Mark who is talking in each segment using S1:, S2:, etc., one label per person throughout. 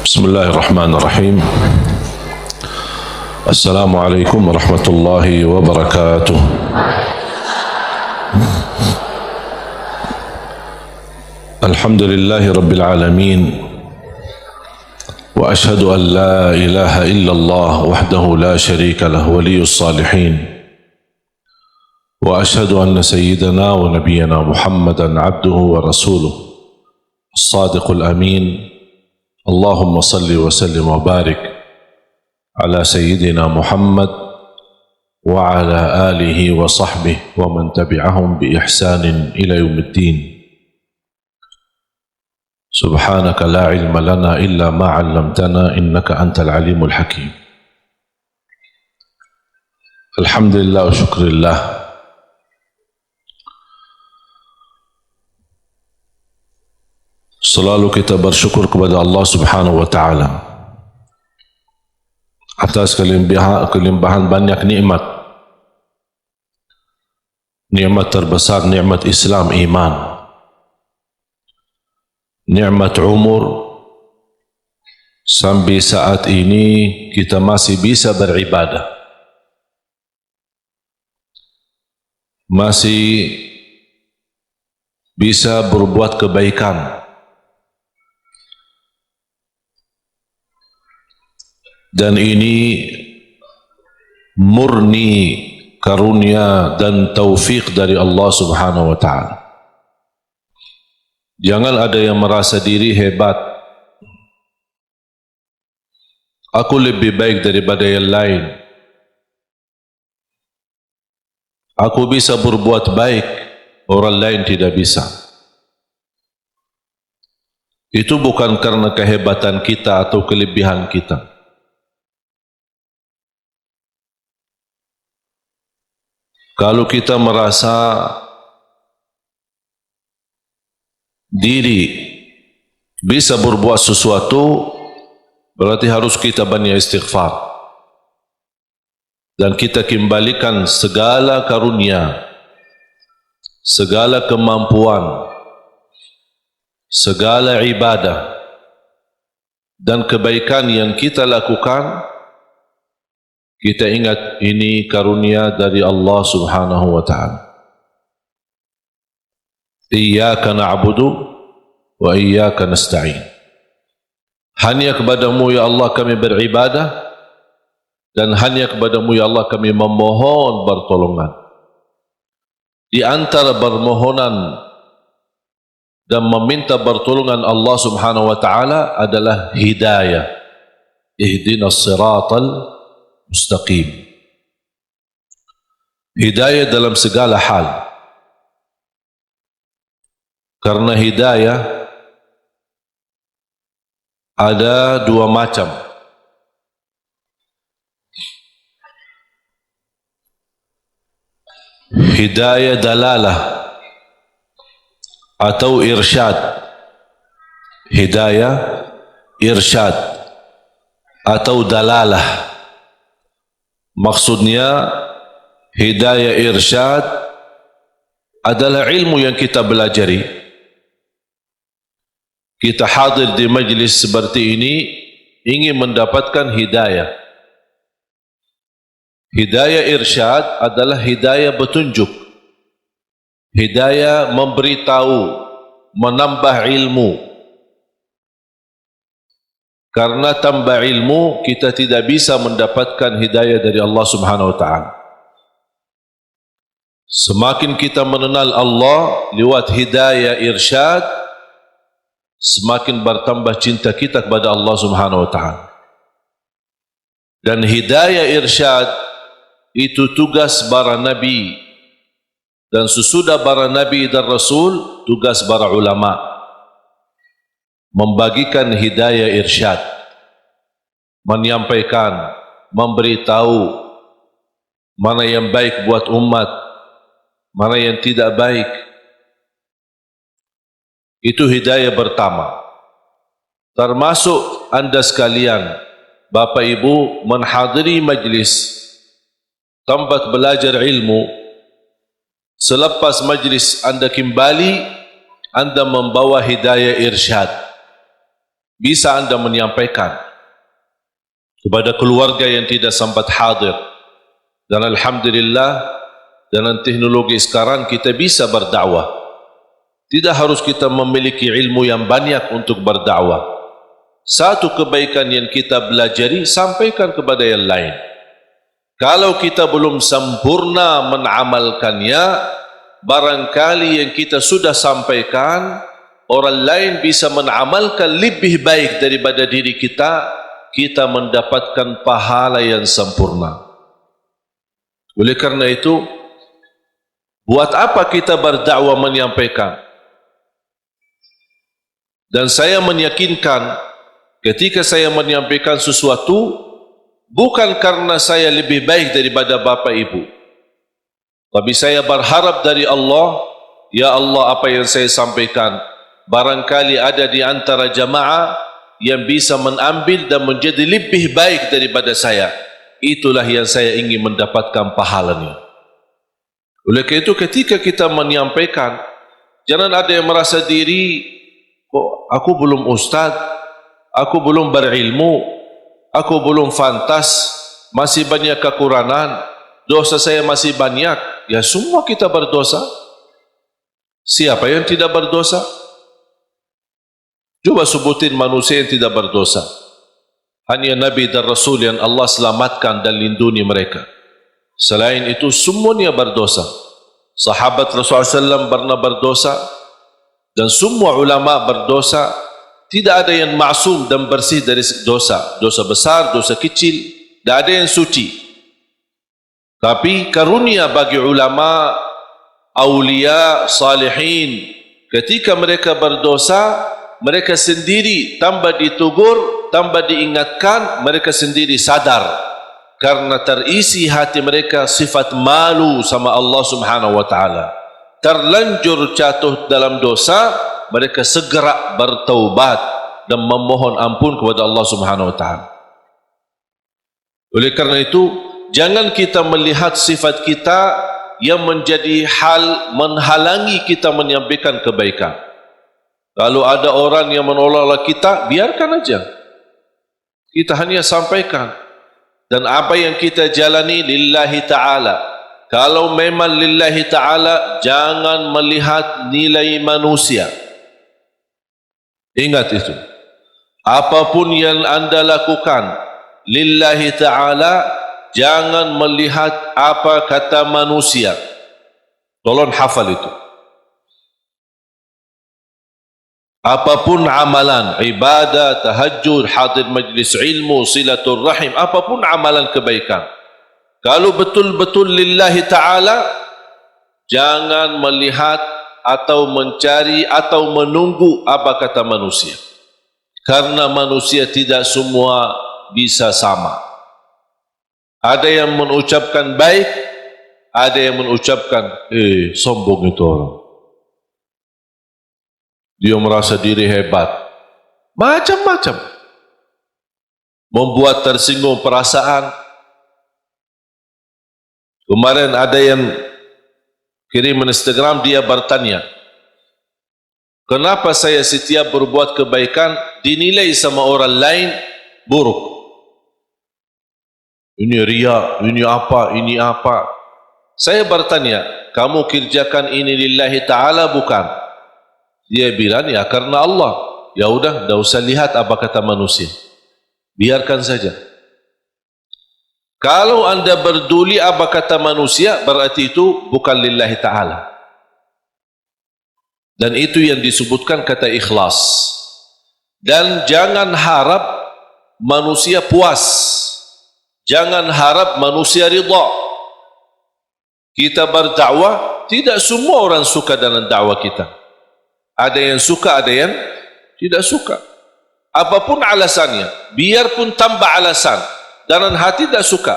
S1: بسم الله الرحمن الرحيم. السلام عليكم ورحمة الله وبركاته. الحمد لله رب العالمين، وأشهد أن لا إله إلا الله وحده لا شريك له ولي الصالحين، وأشهد أن سيدنا ونبينا محمدا عبده ورسوله الصادق الأمين. اللهم صل وسلم وبارك على سيدنا محمد وعلى آله وصحبه ومن تبعهم بإحسان إلى يوم الدين. سبحانك لا علم لنا إلا ما علمتنا إنك أنت العليم الحكيم. الحمد لله وشكر الله. Selalu kita bersyukur kepada Allah Subhanahu wa Ta'ala atas kelimpahan banyak nikmat. Nikmat terbesar nikmat Islam, iman. Nikmat umur, sampai saat ini kita masih bisa beribadah, masih bisa berbuat kebaikan. Dan ini murni karunia dan taufik dari Allah Subhanahu wa Ta'ala. Jangan ada yang merasa diri hebat, aku lebih baik daripada yang lain, aku bisa berbuat baik, orang lain tidak bisa. Itu bukan karena kehebatan kita atau kelebihan kita. Kalau kita merasa diri bisa berbuat sesuatu, berarti harus kita banyak istighfar. Dan kita kembalikan segala karunia, segala kemampuan, segala ibadah, dan kebaikan yang kita lakukan, kita ingat ini karunia dari Allah Subhanahu wa Ta'ala. Iyyaka na'budu wa iyyaka nasta'in. Hanya kepadamu ya Allah kami beribadah, dan hanya kepadamu ya Allah kami memohon pertolongan. Di antara permohonan dan meminta pertolongan Allah Subhanahu wa Ta'ala adalah hidayah. Ihdinas siratal mustaqim. Hidayah dalam segala hal. Karena hidayah ada dua macam. Hidayah dalalah atau irsyad. Hidayah irsyad atau dalalah. Maksudnya hidayah irsyad adalah ilmu yang kita belajari. Kita hadir di majlis seperti ini ingin mendapatkan hidayah. Hidayah irsyad adalah hidayah petunjuk, hidayah memberitahu, menambah ilmu. Karena tambah ilmu kita tidak bisa mendapatkan hidayah dari Allah Subhanahu wa Ta'ala. Semakin kita mengenal Allah lewat hidayah irsyad, semakin bertambah cinta kita kepada Allah Subhanahu wa Ta'ala. Dan hidayah irsyad itu tugas para nabi, dan sesudah para nabi dan rasul tugas para ulama. Membagikan hidayah irsyad, menyampaikan, memberitahu mana yang baik buat umat, mana yang tidak baik. Itu hidayah pertama. Termasuk anda sekalian, Bapak Ibu, menghadiri majlis tempat belajar ilmu. Selepas majlis anda kembali, anda membawa hidayah irsyad. bisa anda menyampaikan kepada keluarga yang tidak sempat hadir. Dan alhamdulillah dengan teknologi sekarang kita bisa berdakwah. Tidak harus kita memiliki ilmu yang banyak untuk berdakwah. Satu kebaikan yang kita belajari sampaikan kepada yang lain. Kalau kita belum sempurna mengamalkannya, barangkali yang kita sudah sampaikan orang lain bisa mengamalkan lebih baik daripada diri kita. Kita mendapatkan pahala yang sempurna. Oleh karena itu, buat apa kita berdakwah menyampaikan? Dan saya meyakinkan ketika saya menyampaikan sesuatu bukan karena saya lebih baik daripada bapa ibu, tapi saya berharap dari Allah, ya Allah, apa yang saya sampaikan barangkali ada di antara jamaah yang bisa mengambil dan menjadi lebih baik daripada saya. Itulah yang saya ingin mendapatkan pahalanya. Oleh karena itu ketika kita menyampaikan, jangan ada yang merasa diri, kok aku belum ustaz, aku belum berilmu, aku belum fantas, masih banyak kekurangan, dosa saya masih banyak. Ya semua kita berdosa. Siapa yang tidak berdosa? Coba sebutin manusia yang tidak berdosa. Hanya Nabi dan Rasul yang Allah selamatkan dan lindungi mereka. Selain itu semuanya berdosa. Sahabat Rasulullah SAW pernah berdosa dan semua ulama berdosa. Tidak ada yang maksum dan bersih dari dosa. Dosa besar, dosa kecil, tidak ada yang suci. Tapi karunia bagi ulama, aulia, salihin, ketika mereka berdosa, mereka sendiri tambah ditegur, tambah diingatkan, mereka sendiri sadar karena terisi hati mereka sifat malu sama Allah Subhanahu wa taala. Terlanjur jatuh dalam dosa, mereka segera bertaubat dan memohon ampun kepada Allah Subhanahu wa taala. Oleh karena itu, jangan kita melihat sifat kita yang menjadi hal menghalangi kita menyampaikan kebaikan. Kalau ada orang yang menolak kita, biarkan aja. Kita hanya sampaikan. Dan apa yang kita jalani lillahi ta'ala. Kalau memang lillahi ta'ala, jangan melihat nilai manusia. Ingat itu. Apapun yang anda lakukan lillahi ta'ala, jangan melihat apa kata manusia. Tolong hafal itu. Apapun amalan, ibadah, tahajud, hadir majlis ilmu, silatul rahim, apapun amalan kebaikan, kalau betul-betul lillahi ta'ala, jangan melihat atau mencari atau menunggu apa kata manusia. Karena manusia tidak semua bisa sama. Ada yang mengucapkan baik, ada yang mengucapkan sombong itu orang, dia merasa diri hebat, macam-macam, membuat tersinggung perasaan. Kemarin ada yang kirim Instagram, dia bertanya, kenapa saya setiap berbuat kebaikan dinilai sama orang lain buruk? Ini riya, ini apa? Saya bertanya, kamu kerjakan ini lillahi ta'ala bukan? Dia bilang, ya karena Allah. Ya udah, tidak usah lihat apa kata manusia, biarkan saja. Kalau anda berduli apa kata manusia, berarti itu bukan lillahi ta'ala. Dan itu yang disebutkan kata ikhlas. Dan jangan harap manusia puas, jangan harap manusia ridha. Kita berdakwah, tidak semua orang suka dengan dakwah kita. Ada yang suka, ada yang tidak suka. Apapun alasannya, biarpun tambah alasan, dalam hati tidak suka.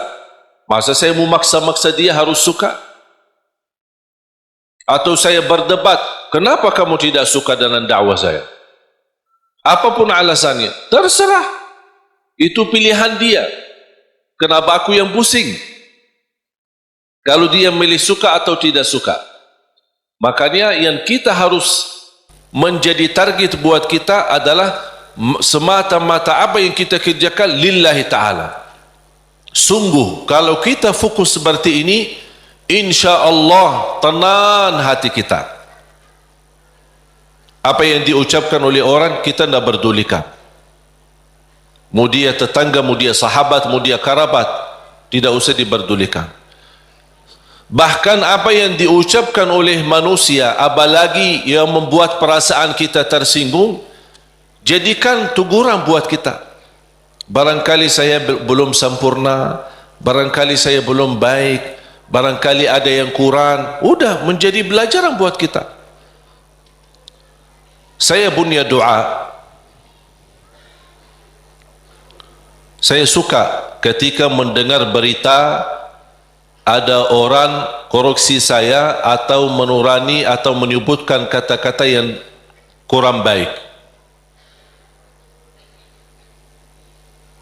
S1: Masa saya mau maksa-maksa dia harus suka? Atau saya berdebat, kenapa kamu tidak suka dengan dakwah saya? Apapun alasannya, terserah. Itu pilihan dia. Kenapa aku yang pusing? Kalau dia milih suka atau tidak suka. Makanya yang kita harus menjadi target buat kita adalah semata-mata apa yang kita kerjakan lillahi ta'ala. Sungguh kalau kita fokus seperti ini, insya-Allah tenang hati kita. Apa yang diucapkan oleh orang kita tidak berdulikan. Mau dia tetangga, mau dia sahabat, mau dia kerabat, tidak usah diberdulikan. Bahkan apa yang diucapkan oleh manusia, apalagi yang membuat perasaan kita tersinggung, jadikan teguran buat kita. Barangkali saya belum sempurna, barangkali saya belum baik, barangkali ada yang kurang. Udah menjadi pelajaran buat kita. Saya punya doa. Saya suka ketika mendengar berita ada orang koreksi saya atau menurani atau menyebutkan kata-kata yang kurang baik.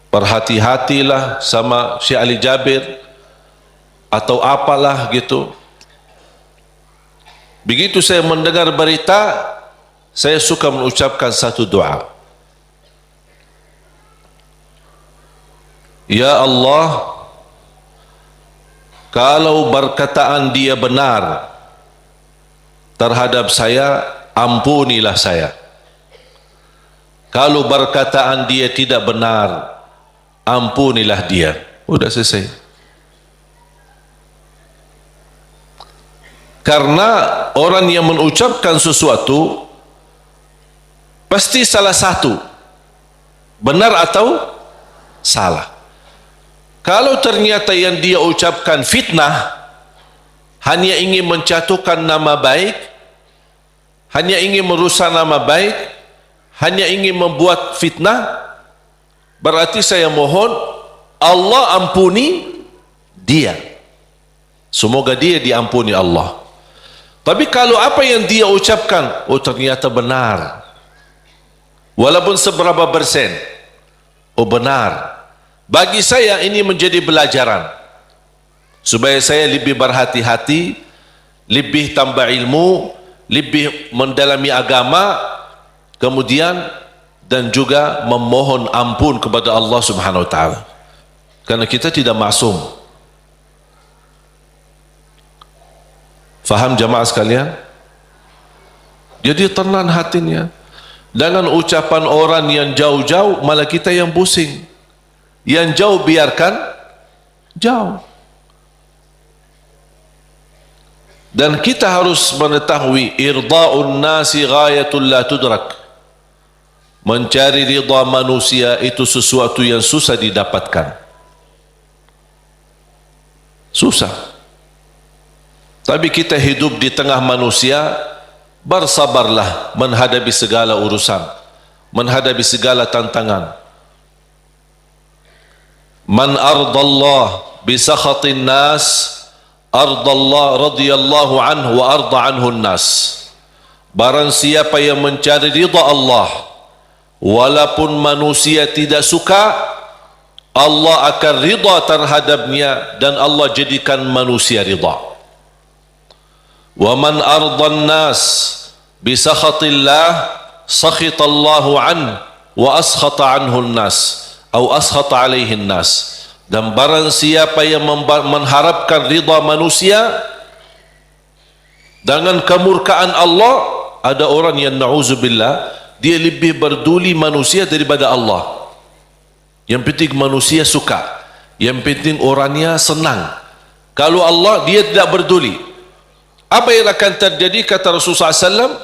S1: Berhati-hatilah sama Syekh Ali Jabir atau apalah gitu. Begitu saya mendengar berita, saya suka mengucapkan satu doa. Ya Allah, kalau perkataan dia benar terhadap saya, ampunilah saya. Kalau perkataan dia tidak benar, ampunilah dia. Udah selesai. Karena orang yang mengucapkan sesuatu pasti salah satu, benar atau salah. Kalau ternyata yang dia ucapkan fitnah, hanya ingin menjatuhkan nama baik, hanya ingin merusak nama baik, hanya ingin membuat fitnah, berarti saya mohon Allah ampuni dia. Semoga dia diampuni Allah. Tapi kalau apa yang dia ucapkan, oh ternyata benar, walaupun seberapa persen, oh benar, bagi saya ini menjadi pelajaran supaya saya lebih berhati-hati, lebih tambah ilmu, lebih mendalami agama, kemudian dan juga memohon ampun kepada Allah Subhanahu wa taala. Karena kita tidak maksum. Faham jamaah sekalian? Jadi tenang hatinya. Dengan ucapan orang yang jauh-jauh, malah kita yang pusing. Yang jauh biarkan jauh. Dan kita harus mengetahui irda'un nasi ghayatul la tudrak. Mencari ridha manusia itu sesuatu yang susah didapatkan. Susah. Tapi kita hidup di tengah manusia, bersabarlah menghadapi segala urusan, menghadapi segala tantangan. Man ardallah bisakhatin nas, ardallah radhiyallahu anhu wa arda anhu nas. Barang siapa yang mencari ridha Allah, walaupun manusia tidak suka, Allah akan ridha terhadapnya dan Allah jadikan manusia ridha. Wa man ardan nas bisakhatillah, sakhitallahu anhu wa askhata anhu nas atau askhata alaihi nas. Dan barang siapa yang mengharapkan ridha manusia dengan kemurkaan Allah, ada orang yang na'udzubillah dia lebih berduli manusia daripada Allah. Yang penting manusia suka, yang penting orangnya senang. Kalau Allah dia tidak berduli. Apa yang akan terjadi kata Rasulullah SAW?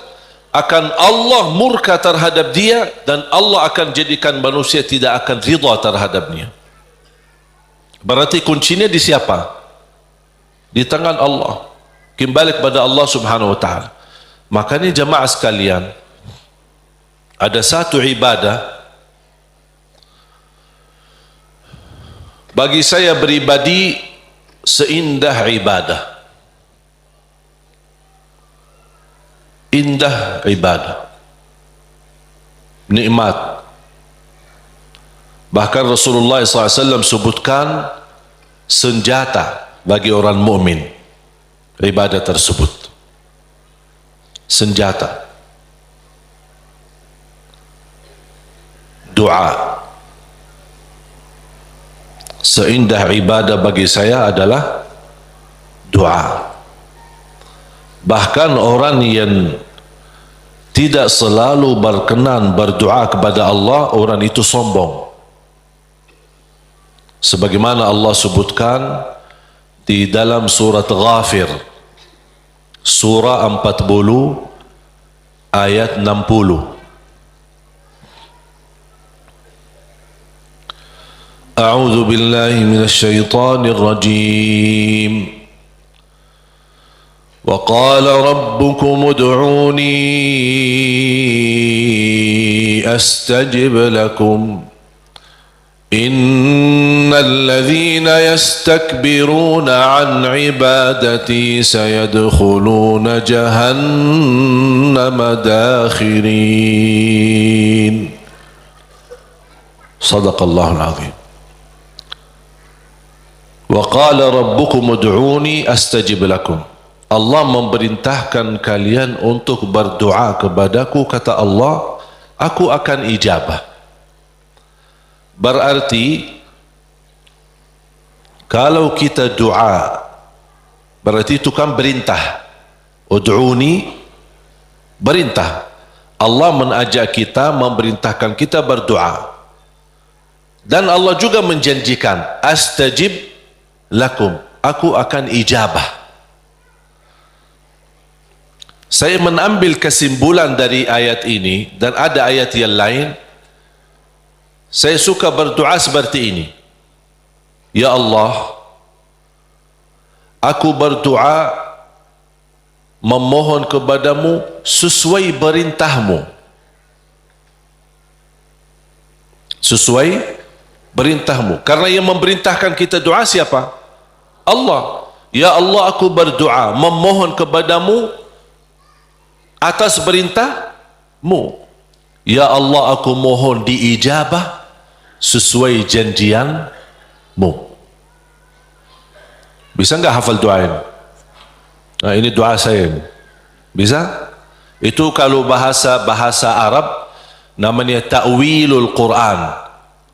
S1: Akan Allah murka terhadap dia dan Allah akan jadikan manusia tidak akan ridha terhadapnya. Berarti kuncinya di siapa? Di tangan Allah. Kembali kepada Allah Subhanahu wa taala. Makanya jemaah sekalian, ada satu ibadah bagi saya pribadi seindah ibadah. Indah ibadah, nikmat. Bahkan Rasulullah SAW sebutkan senjata bagi orang mukmin ibadah tersebut. Senjata. doa. Seindah ibadah bagi saya adalah doa. Bahkan orang yang tidak selalu berkenan berdoa kepada Allah, orang itu sombong. Sebagaimana Allah sebutkan di dalam surat Ghafir, surah 40 ayat 60. A'udzu billahi minasy syaithanir rajim. Wa qala rabbukum ud'uni astajib lakum. Innal ladzina yastakbiruna an ibadati sayadkhuluna jahannama dakhirin. Sadaqallahul azim. Wa qala rabbukum ud'uni astajib lakum. Allah memerintahkan kalian untuk berdoa kepadaku, kata Allah, aku akan ijabah. Berarti kalau kita doa, berarti itu kan perintah. Ud'uni, perintah. Allah mengajak kita, memerintahkan kita berdoa. Dan Allah juga menjanjikan, astajib lakum, aku akan ijabah. Saya mengambil kesimpulan dari ayat ini, dan ada ayat yang lain. Saya suka berdoa seperti ini. Ya Allah, aku berdoa memohon kepadamu sesuai perintahmu. Sesuai perintahmu. Karena yang memerintahkan kita doa siapa? Allah. Ya Allah, aku berdoa memohon kepadamu atas perintahmu. Ya Allah, aku mohon diijabah sesuai janjianmu. Bisa enggak hafal doa ini? Nah, ini doa saya ini. Bisa? Itu kalau bahasa Arab namanya ta'wilul Quran.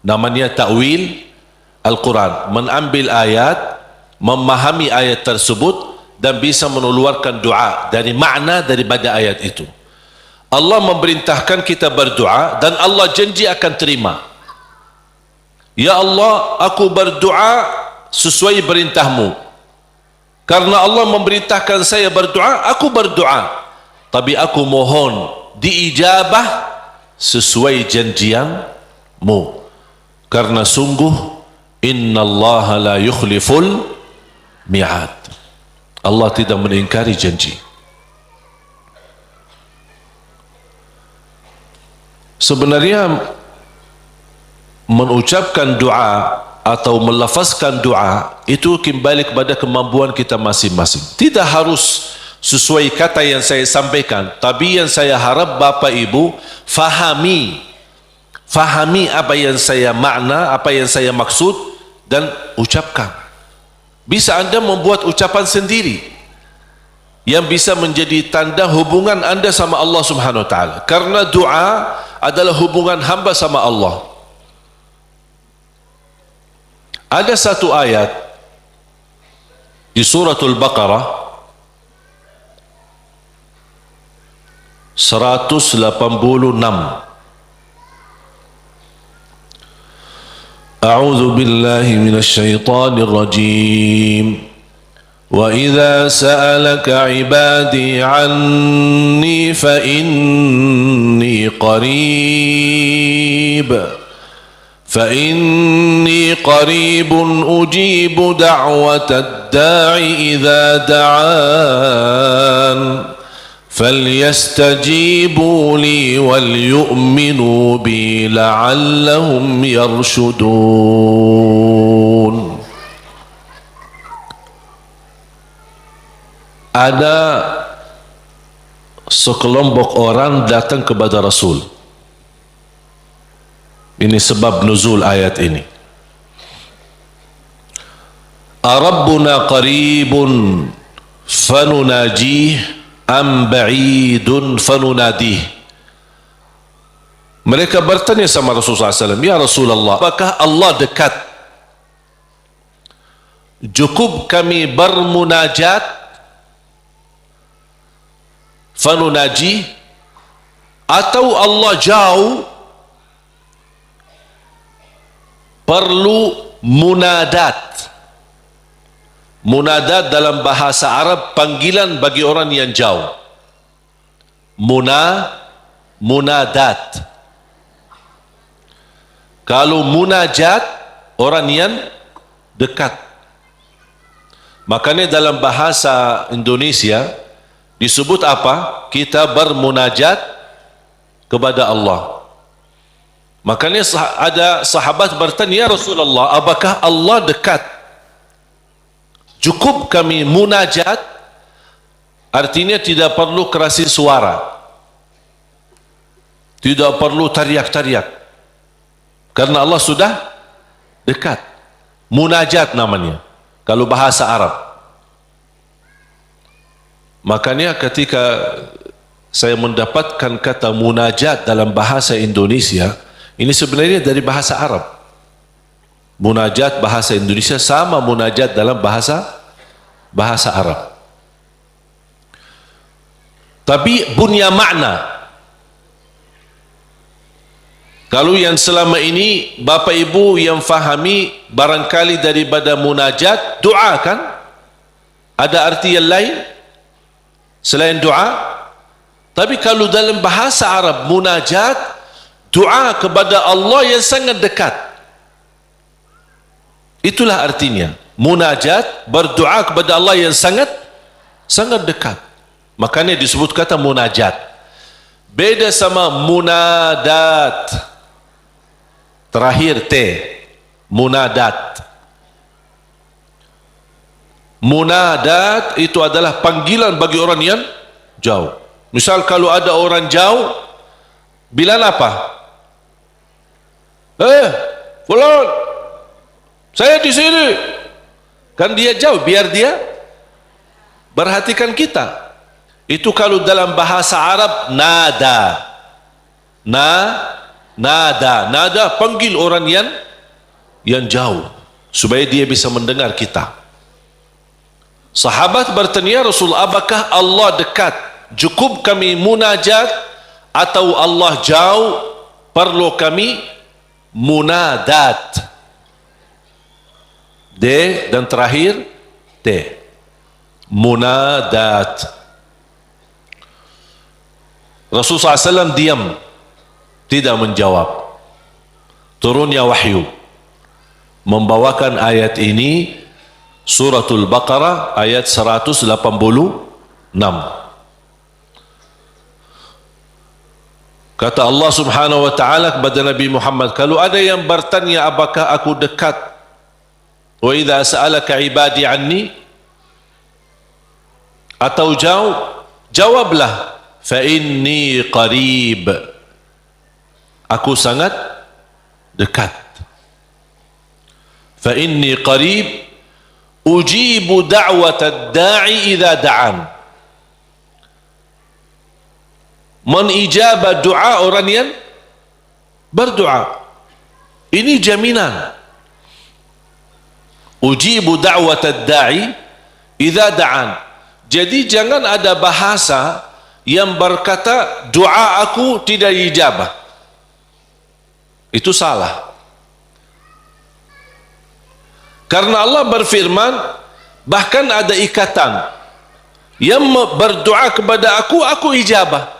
S1: Namanya ta'wil Al-Quran. Mengambil ayat, memahami ayat tersebut dan bisa mengeluarkan doa dari makna daripada ayat itu. Allah memerintahkan kita berdoa dan Allah janji akan terima. Ya Allah, aku berdoa sesuai perintahmu. Karena Allah memerintahkan saya berdoa, aku berdoa. Tapi aku mohon diijabah sesuai janjianmu. Karena sungguh innallaha la yukhliful mi'ad. Allah tidak mengingkari janji. Sebenarnya mengucapkan doa atau melafazkan doa itu kembali kepada kemampuan kita masing-masing. Tidak harus sesuai kata yang saya sampaikan, tapi yang saya harap Bapak Ibu fahami apa yang saya makna, apa yang saya maksud dan ucapkan. Bisa Anda membuat ucapan sendiri yang bisa menjadi tanda hubungan Anda sama Allah Subhanahu wa taala. Karena doa adalah hubungan hamba sama Allah. Ada satu ayat di suratul Baqarah 186. A'udzu billahi minasy syaithanir rajim. Wa idza sa'alaka 'ibadi 'anni fa inni qarib. فإني قريب أجيب دعوة الداع إذا دعان فليستجيبوا لي وليؤمنوا بي لعلهم يرشدون. Ada sekelompok orang datang kepada Rasul. Ini sebab nuzul ayat ini. Arabbuna qaribun fanunajih am ba'idun fanunadih. Mereka bertanya sama Rasulullah SAW, ya Rasulullah, apakah Allah dekat? Cukup kami bermunajat fanunaji, atau Allah jauh perlu munadat. Munadat dalam bahasa Arab panggilan bagi orang yang jauh. Munadat. Kalau munajat, orang yang dekat. Makanya dalam bahasa Indonesia disebut apa? Kita bermunajat kepada Allah. Makanya ada sahabat bertanya, ya Rasulullah, apakah Allah dekat? Cukup kami munajat, artinya tidak perlu kerasi suara, tidak perlu teriak-teriak, karena Allah sudah dekat. Munajat namanya kalau bahasa Arab. Makanya ketika saya mendapatkan kata munajat dalam bahasa Indonesia, ini sebenarnya dari bahasa Arab. Munajat bahasa Indonesia sama munajat dalam bahasa Arab. Tapi punya makna. Kalau yang selama ini Bapak Ibu yang fahami barangkali daripada munajat, doa kan? Ada arti yang lain selain doa? Tapi kalau dalam bahasa Arab munajat, doa kepada Allah yang sangat dekat. Itulah artinya. Munajat, berdoa kepada Allah yang sangat dekat. Makanya disebut kata munajat. Beda sama munadat. Terakhir T. Munadat. Munadat itu adalah panggilan bagi orang yang jauh. Misal kalau ada orang jauh, bilang apa? Fulan, saya di sini. Kan dia jauh, biar dia perhatikan kita. Itu kalau dalam bahasa Arab nada. Nada panggil orang yang jauh supaya dia bisa mendengar kita. Sahabat bertanya, Rasul, apakah Allah dekat? Cukup kami munajat atau Allah jauh perlu kami munadat? D dan terakhir T. Munadat. Rasulullah SAW diam, tidak menjawab. Turunnya wahyu membawakan ayat ini, Suratul Baqarah ayat 186. Kata Allah Subhanahu wa taala kepada Nabi Muhammad, kalau ada yang bertanya apakah aku dekat, wa idza sa'alaka ibadi anni, atau jauh, jawablah, fa inni qarib, aku sangat dekat. Fa inni qarib ujibu da'watad da'i idza da'an. Menijabah doa orang yang berdoa. Ini jaminan. Ujibu da'watad da'i idza da'an. Jadi jangan ada bahasa yang berkata doa aku tidak dijabah. Itu salah. Karena Allah berfirman, bahkan ada ikatan, yang berdoa kepada aku ijabah.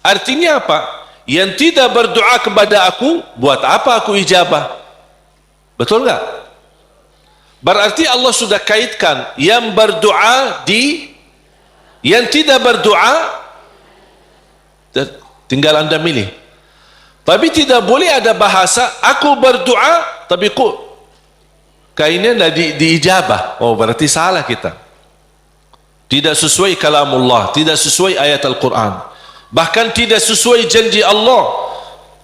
S1: Artinya apa? Yang tidak berdoa kepada aku, buat apa aku ijabah? Betul enggak? Berarti Allah sudah kaitkan yang berdoa di, yang tidak berdoa tinggal anda milih. Tapi tidak boleh ada bahasa aku berdoa tapi kainnya diijabah. Oh, berarti salah kita. Tidak sesuai kalamullah, tidak sesuai ayat Al-Quran, bahkan tidak sesuai janji Allah,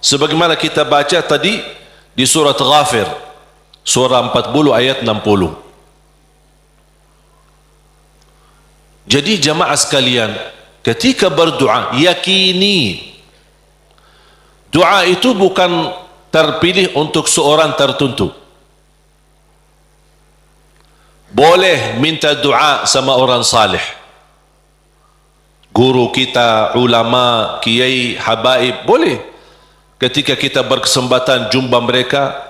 S1: sebagaimana kita baca tadi di surat Ghafir, surah 40 ayat 60. Jadi jamaah sekalian, ketika berdoa yakini Doa itu bukan terpilih untuk seorang tertentu. Boleh minta doa sama orang salih, guru kita, ulama, kiai, habaib, boleh. Ketika kita berkesempatan jumpa mereka,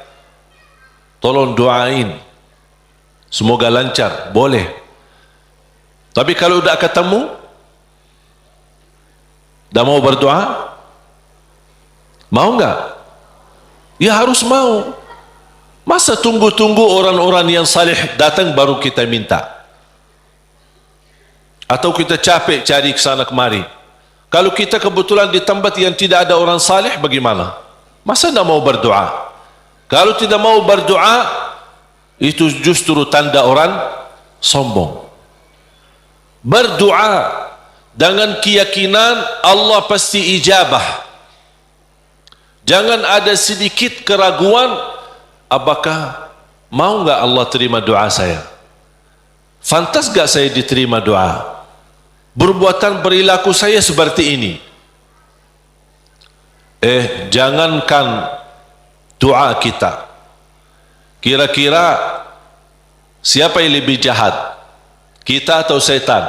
S1: tolong doain, semoga lancar, boleh. Tapi kalau sudah ketemu, dah mau berdoa, mau enggak? Ya harus mau. Masa tunggu-tunggu orang-orang yang salih datang baru kita minta? Atau kita capek cari ke sana kemari? Kalau kita kebetulan di tempat yang tidak ada orang salih, bagaimana? Masa tidak mau berdoa? Kalau tidak mau berdoa, itu justru tanda orang sombong. Berdoa dengan keyakinan Allah pasti ijabah. Jangan ada sedikit keraguan, apakah mau enggak Allah terima doa saya? Fantas enggak saya diterima doa? Perbuatan perilaku saya seperti ini. Jangankan doa kita. Kira-kira siapa yang lebih jahat? Kita atau setan?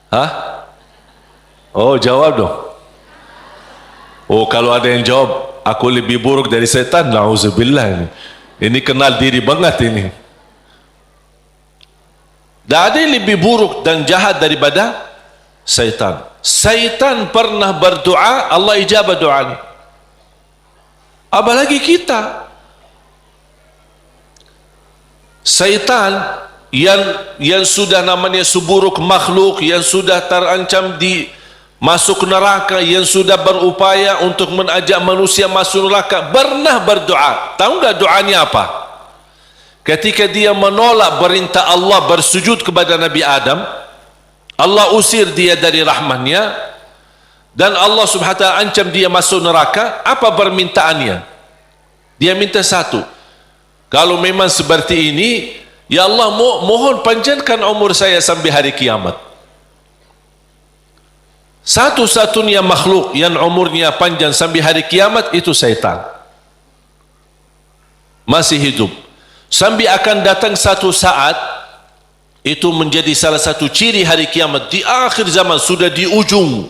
S1: Hah? Oh, jawab dong. Oh, kalau ada yang jawab, aku lebih buruk dari setan, na'udzubillah ini. Ini kenal diri banget ini. Tak ada yang lebih buruk dan jahat daripada setan. Setan pernah berdoa, Allah ijabah doanya. Apalagi kita. Setan yang sudah namanya seburuk makhluk, yang sudah terancam masuk neraka, yang sudah berupaya untuk mengajak manusia masuk neraka, pernah berdoa. Tahu enggak doanya apa? Ketika dia menolak perintah Allah bersujud kepada Nabi Adam, Allah usir dia dari rahmatnya, dan Allah subhanahu wa ta'ala ancam dia masuk neraka. Apa permintaannya? Dia minta satu, kalau memang seperti ini, ya Allah, mohon panjangkan umur saya sampai hari kiamat. Satu-satunya makhluk yang umurnya panjang sampai hari kiamat itu syaitan. Masih hidup. Sampai akan datang satu saat, itu menjadi salah satu ciri hari kiamat. Di akhir zaman, sudah di ujung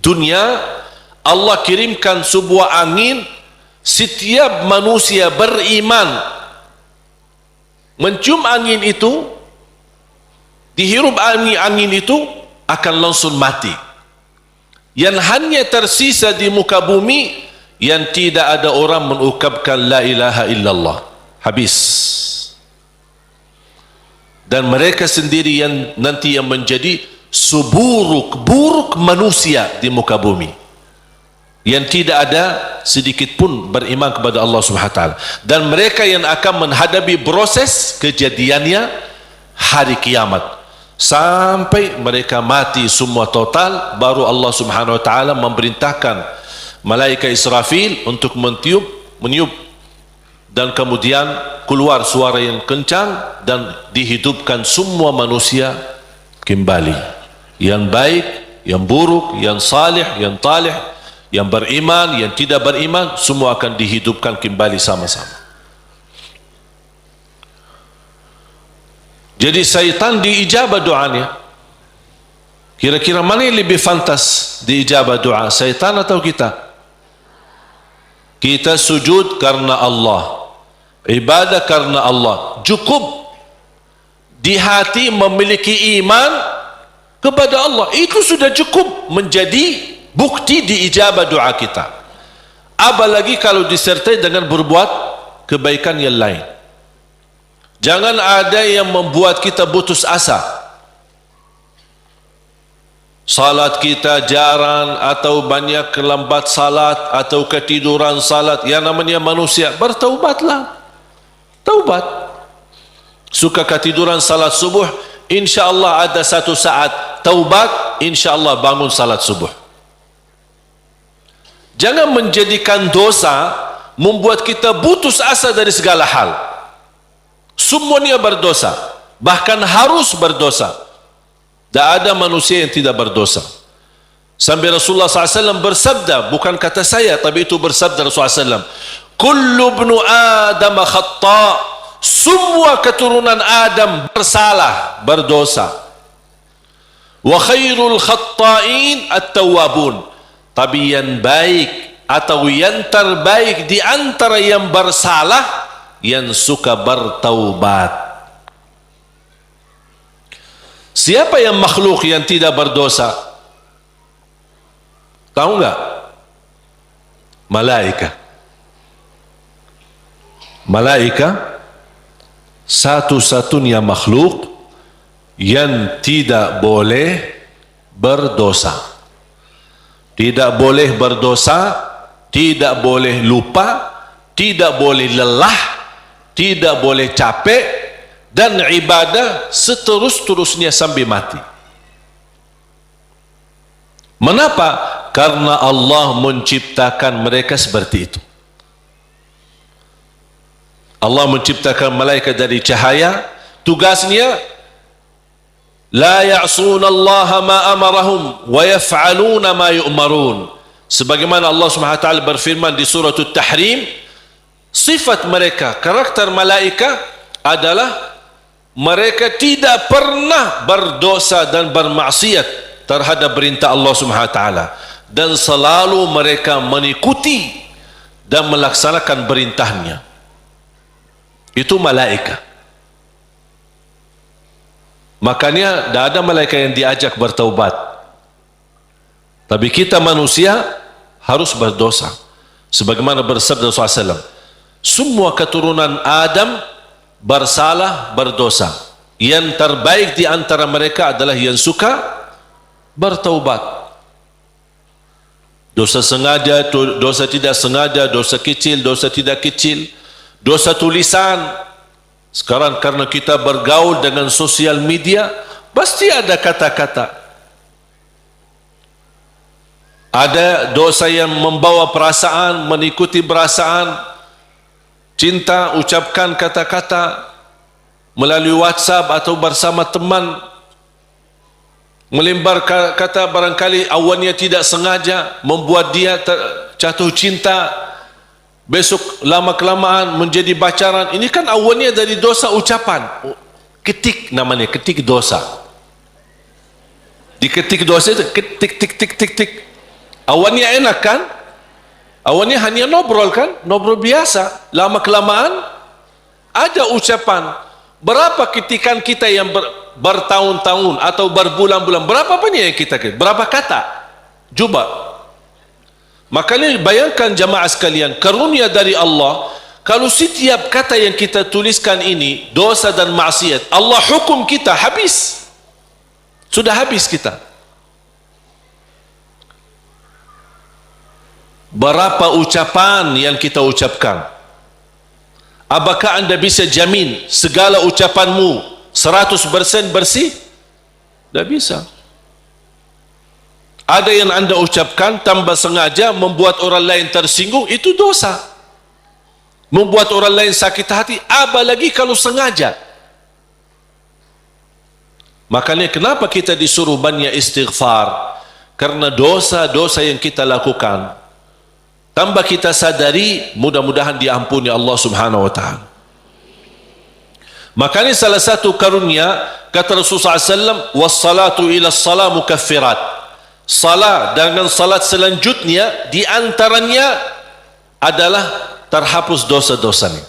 S1: dunia, Allah kirimkan sebuah angin. Setiap manusia beriman mencium angin itu, dihirup angin itu, akan langsung mati. Yang hanya tersisa di muka bumi yang tidak ada orang mengucapkan la ilaha illallah. Habis. Dan mereka sendiri yang nanti yang menjadi seburuk-buruk manusia di muka bumi, yang tidak ada sedikit pun beriman kepada Allah subhanahu wa ta'ala. Dan mereka yang akan menghadapi proses kejadiannya hari kiamat, sampai mereka mati semua total, baru Allah subhanahu wa ta'ala memerintahkan malaikat Israfil untuk meniup, dan kemudian keluar suara yang kencang, dan dihidupkan semua manusia kembali, yang baik, yang buruk, yang salih, yang talih, yang beriman, yang tidak beriman, semua akan dihidupkan kembali sama-sama. Jadi syaitan diijabah doanya. Kira-kira mana yang lebih fantas diijabah doa, syaitan atau kita? Kita sujud karena Allah, ibadah karena Allah, cukup di hati memiliki iman kepada Allah, itu sudah cukup menjadi bukti diijabah doa kita. Apalagi kalau disertai dengan berbuat kebaikan yang lain. Jangan ada yang membuat kita putus asa. Salat kita jarang, atau banyak kelambat salat, atau ketiduran salat. Yang namanya manusia, bertaubatlah. Taubat. Suka ketiduran salat subuh, insyaAllah ada satu saat taubat, insyaAllah bangun salat subuh. Jangan menjadikan dosa membuat kita putus asa dari segala hal. Semuanya berdosa, bahkan harus berdosa. Tak ada manusia yang tidak berdosa. Sampai Rasulullah SAW bersabda, bukan kata saya, tapi itu bersabda Rasulullah SAW, kullu ibnu Adam khata', semua keturunan Adam bersalah, berdosa. Wa khairul khatta'in at-tawwabun, tapi yang baik atau yang terbaik di antara yang bersalah, yang suka bertaubat. Siapa yang makhluk yang tidak berdosa? Tahu enggak? Malaikat. Malaikat satu-satunya makhluk yang tidak boleh berdosa. Tidak boleh berdosa, tidak boleh lupa, tidak boleh lelah, tidak boleh capek, dan ibadah seterus-terusnya sampai mati. Mengapa? Karena Allah menciptakan mereka seperti itu. Allah menciptakan malaikat dari cahaya, tugasnya la ya'suna Allah ma amarahum wa yaf'aluna ma yu'marun. Sebagaimana Allah Subhanahu wa taala berfirman di surah At-Tahrim, sifat mereka, karakter malaikat adalah mereka tidak pernah berdosa dan bermaksiat terhadap perintah Allah Subhanahu wa taala, dan selalu mereka mengikuti dan melaksanakan perintahnya. Itu malaikat. Makanya tidak ada malaikat yang diajak bertaubat, tapi kita manusia harus berdosa. Sebagaimana bersabda Rasulullah SAW, semua keturunan Adam bersalah, berdosa. Yang terbaik di antara mereka adalah yang suka bertaubat. Dosa sengaja, dosa tidak sengaja, dosa kecil, dosa tidak kecil, dosa tulisan. Sekarang karena kita bergaul dengan sosial media, pasti ada kata-kata. Ada dosa yang membawa perasaan, mengikuti perasaan, cinta, ucapkan kata-kata melalui WhatsApp atau bersama teman, melembar kata barangkali awalnya tidak sengaja membuat dia jatuh cinta, besok lama-kelamaan menjadi pacaran. Ini kan awalnya dari dosa ucapan. Ketik namanya, ketik dosa. Diketik dosa itu, ketik, tik, tik, tik, tik. Awalnya enak kan? Awalnya hanya ngobrol kan? Ngobrol biasa. Lama-kelamaan ada ucapan. Berapa ketikan kita yang bertahun-tahun atau berbulan-bulan, berapa banyak yang kita ketik? Berapa kata? Coba. Makanya bayangkan jamaah sekalian, karunia dari Allah, kalau setiap kata yang kita tuliskan ini dosa dan maksiat, Allah hukum kita habis. Sudah habis kita. Berapa ucapan yang kita ucapkan? Apakah anda bisa jamin segala ucapanmu 100% bersih? Tidak bisa. Ada yang anda ucapkan tanpa sengaja membuat orang lain tersinggung, itu dosa. Membuat orang lain sakit hati, apalagi kalau sengaja. Makanya kenapa kita disuruh banyak istighfar? Karena dosa-dosa yang kita lakukan, tanpa kita sadari, mudah-mudahan diampuni Allah Subhanahu wa taala. Makanya salah satu karunia, kata Rasulullah SAW, wassalatu ila salam mukaffirat. Salat dengan salat selanjutnya di antaranya adalah terhapus dosa-dosanya.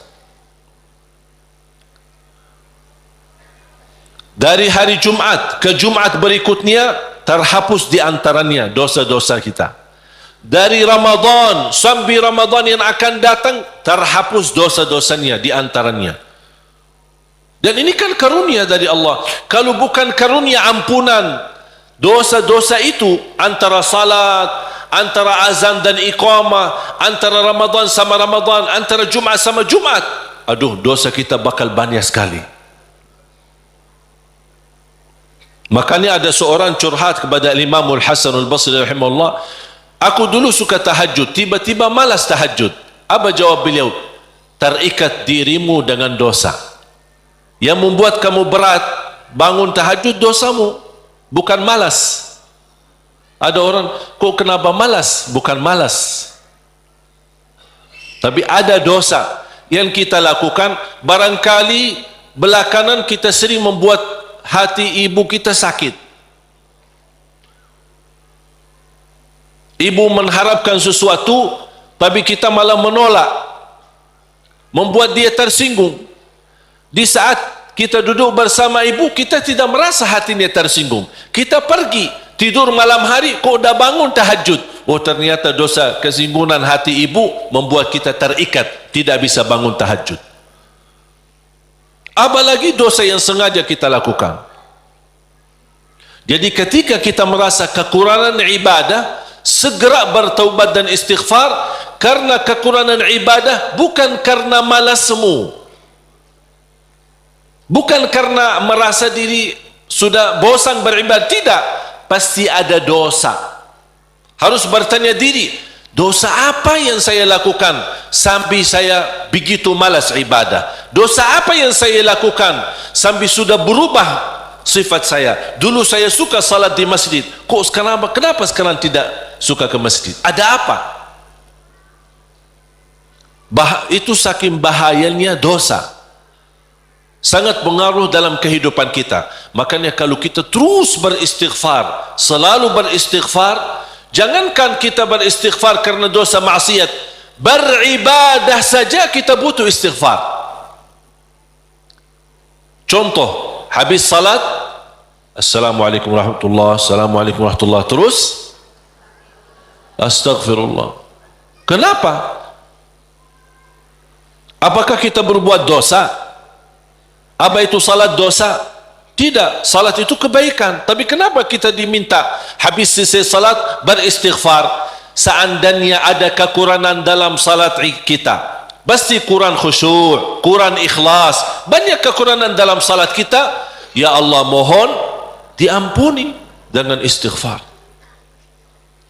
S1: Dari hari Jumat ke Jumat berikutnya terhapus di antaranya dosa-dosa kita. Dari Ramadan sampai Ramadan yang akan datang terhapus dosa-dosanya di antaranya. Dan ini kan karunia dari Allah. Kalau bukan karunia ampunan dosa-dosa itu, antara salat, antara azan dan iqamah, antara Ramadan sama Ramadan, antara Jumat sama Jumat, aduh, dosa kita bakal banyak sekali. Makanya ada seorang curhat kepada Imam Al-Hasan Al-Basri rahimahullah, aku dulu suka tahajud, tiba-tiba malas tahajud. Apa jawab beliau? Terikat dirimu dengan dosa. Yang membuat kamu berat bangun tahajud dosamu, bukan malas. Ada orang, kok kenapa malas? Bukan malas, tapi ada dosa yang kita lakukan. Barangkali belakangan kita sering membuat hati ibu kita sakit. Ibu mengharapkan sesuatu, tapi kita malah menolak, membuat dia tersinggung. Di saat kita duduk bersama ibu, kita tidak merasa hatinya tersinggung. Kita pergi tidur malam hari, kok dah bangun tahajud. Oh, ternyata dosa kesinggungan hati ibu membuat kita terikat, tidak bisa bangun tahajud. Apalagi dosa yang sengaja kita lakukan. Jadi ketika kita merasa kekurangan ibadah, segera bertaubat dan istighfar. Karena kekurangan ibadah bukan karena malasmu, bukan karena merasa diri sudah bosan beribadah, tidak. Pasti ada dosa. Harus bertanya diri, dosa apa yang saya lakukan sampai saya begitu malas ibadah? Dosa apa yang saya lakukan sampai sudah berubah sifat saya? Dulu saya suka salat di masjid, kok kenapa sekarang tidak suka ke masjid? Ada apa? Itu saking bahayanya dosa, sangat pengaruh dalam kehidupan kita. Makanya kalau kita terus beristighfar, selalu beristighfar, jangankan kita beristighfar karena dosa maksiat, beribadah saja kita butuh istighfar. Contoh, habis salat, Assalamualaikum warahmatullahi wabarakatuh, Assalamualaikum warahmatullahi wabarakatuh, terus Astaghfirullah. Kenapa? Apakah kita berbuat dosa? Apa itu salat dosa? Tidak, salat itu kebaikan. Tapi kenapa kita diminta habis selesai salat beristighfar? Seandainya ada kekurangan dalam salat kita, pasti kurang khusyuk, kurang ikhlas, banyak kekurangan dalam salat kita. Ya Allah, mohon diampuni dengan istighfar.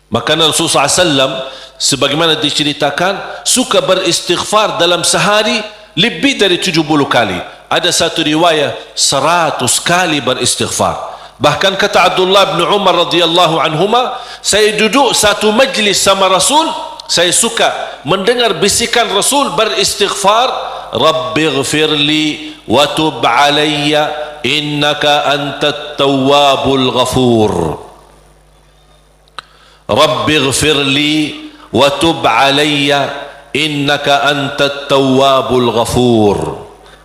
S1: Maka Rasulullah SAW sebagaimana diceritakan suka beristighfar dalam sehari lebih dari 70 kali. Ada satu riwayat 100 kali beristighfar. Bahkan kata Abdullah bin Umar radhiyallahu anhuma, saya duduk satu majlis sama Rasul, saya suka mendengar bisikan Rasul beristighfar, Rabbighfirli wa tub alayya innaka antat tawwabul ghafur. Rabbighfirli wa tub alayya innaka antat tawwabul ghafur.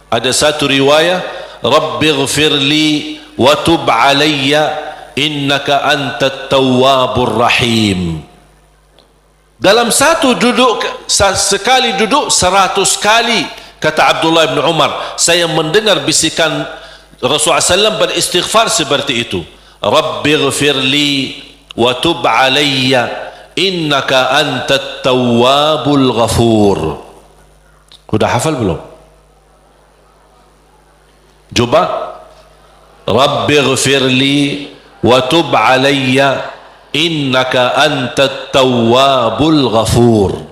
S1: Ada satu riwayat, Rabbighfirli wa tub alayya innaka antat tawwabur rahim. Dalam satu duduk, sekali duduk 100 kali. Kata Abdullah bin Umar, saya mendengar bisikan Rasulullah SAW beristighfar seperti itu, Rabbighfirli wa tub alayya innaka antat tawwabul ghafur. Sudah hafal belum? Coba, Rabbighfirli wa tub alayya innaka antat tawwabul ghafur.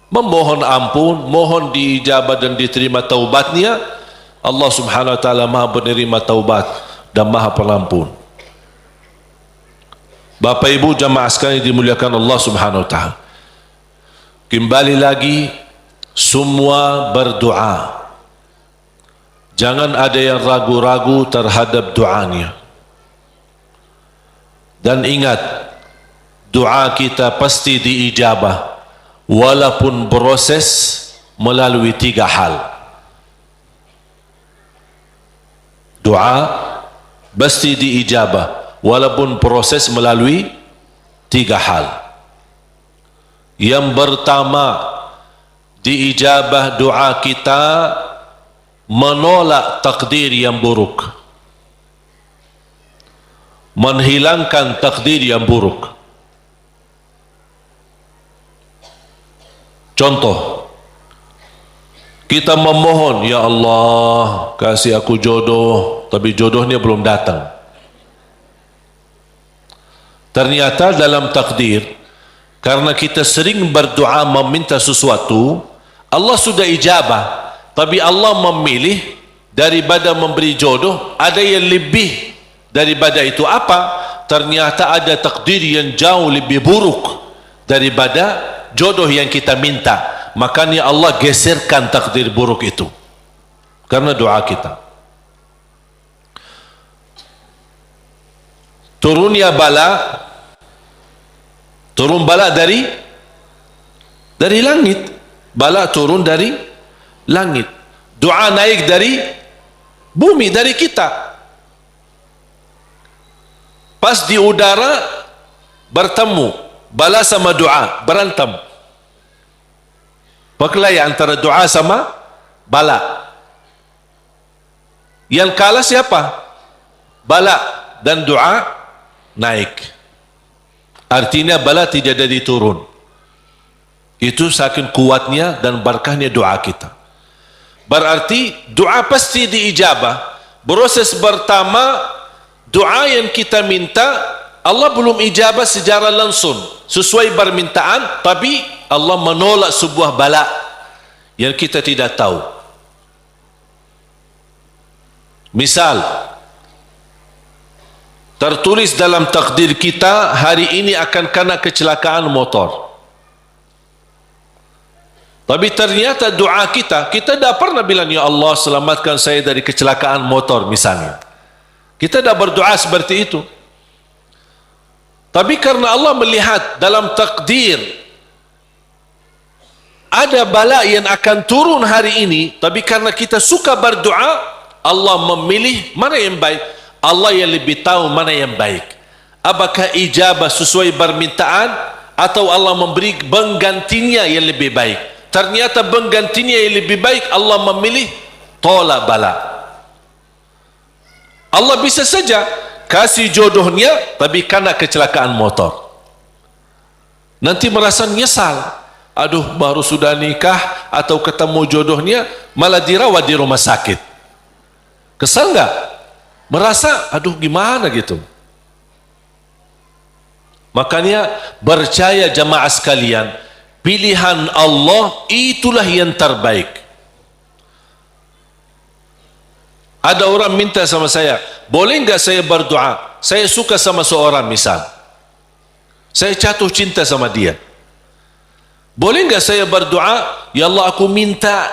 S1: Memohon ampun, mohon diijabah dan diterima taubatnya. Allah subhanahu wa ta'ala maha penerima taubat dan maha pengampun. Bapak ibu jamaah sekalian dimuliakan Allah subhanahu wa ta'ala, kembali lagi semua berdoa. Jangan ada yang ragu-ragu terhadap doanya. Dan ingat, doa kita pasti diijabah walaupun proses melalui 3 hal. Doa pasti diijabah walaupun proses melalui 3 hal. Yang pertama, diijabah doa kita menolak takdir yang buruk, menghilangkan takdir yang buruk. Contoh, kita memohon, ya Allah kasih aku jodoh, tapi jodohnya belum datang. Ternyata dalam takdir, karena kita sering berdoa meminta sesuatu, Allah sudah ijabah, tapi Allah memilih daripada memberi jodoh, ada yang lebih daripada itu. Apa? ternyata ada takdir yang jauh lebih buruk daripada jodoh yang kita minta. Makanya Allah geserkan takdir buruk itu karena doa kita. Turunnya bala, turun bala dari langit. Bala turun dari langit. Doa naik dari bumi, dari kita. Pas di udara bertemu, bala sama doa berantem. Perkelahi antara doa sama bala. Yang kalah siapa? Bala, dan doa naik. Artinya bala tidak jadi turun. Itu saking kuatnya dan berkahnya doa kita. Berarti doa pasti diijabah. Proses pertama, doa yang kita minta Allah belum ijabah secara langsung sesuai permintaan, tapi Allah menolak sebuah bala yang kita tidak tahu. Misal, tertulis dalam takdir kita hari ini akan kena kecelakaan motor. Tapi ternyata doa kita tidak pernah bilang, ya Allah selamatkan saya dari kecelakaan motor misalnya. Kita tidak berdoa seperti itu. Tapi karena Allah melihat dalam takdir ada bala yang akan turun hari ini, tapi karena kita suka berdoa, Allah memilih mana yang baik. Allah yang lebih tahu mana yang baik. Apakah ijabah sesuai permintaan atau Allah memberi penggantinya yang lebih baik. Ternyata penggantinya yang lebih baik, Allah memilih tolak bala. Allah bisa saja kasih jodohnya tapi kena kecelakaan motor. Nanti merasa nyesal. Aduh, baru sudah nikah atau ketemu jodohnya malah dirawat di rumah sakit. Kesal enggak? Merasa aduh gimana gitu. Makanya percaya jamaah sekalian, pilihan Allah itulah yang terbaik. Ada orang minta sama saya, boleh enggak saya berdoa? Saya suka sama seorang misal. Saya jatuh cinta sama dia. Boleh enggak saya berdoa, ya Allah aku minta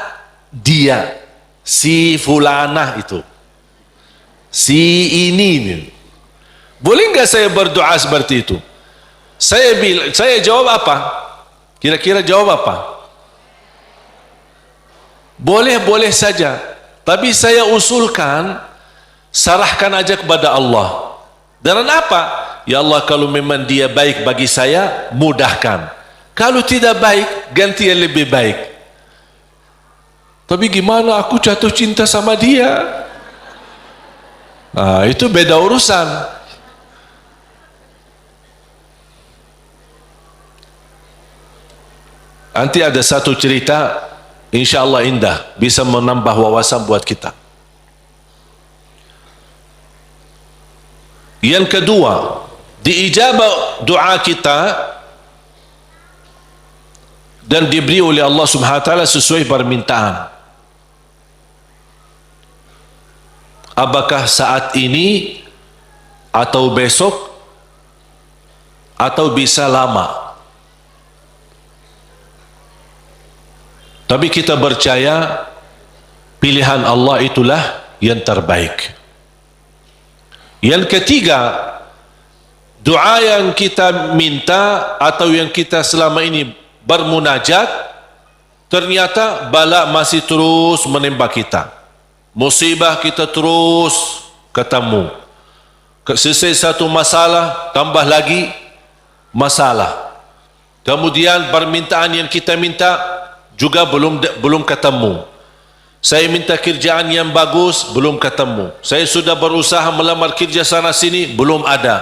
S1: dia, si fulanah itu, si ini. Boleh enggak saya berdoa seperti itu? Saya jawab apa? Kira-kira jawab apa? Boleh-boleh saja. Tapi saya usulkan, serahkan aja kepada Allah. Dan apa? Ya Allah, kalau memang dia baik bagi saya, mudahkan. Kalau tidak baik, ganti yang lebih baik. Tapi gimana aku jatuh cinta sama dia? Nah, itu beda urusan. Nanti ada satu cerita, insya Allah indah, bisa menambah wawasan buat kita. Yang kedua, diijabah doa kita dan diberi oleh Allah Subhanahu wa taala sesuai permintaan. Apakah saat ini atau besok atau bisa lama? Tapi kita percaya pilihan Allah itulah yang terbaik. Yang ketiga, doa yang kita minta atau yang kita selama ini bermunajat, ternyata bala masih terus menembak kita. Musibah kita terus ketemu. Selesai satu masalah, tambah lagi masalah. Kemudian permintaan yang kita minta juga belum ketemu. Saya minta kerjaan yang bagus, belum ketemu. Saya sudah berusaha melamar kerja sana sini, belum ada.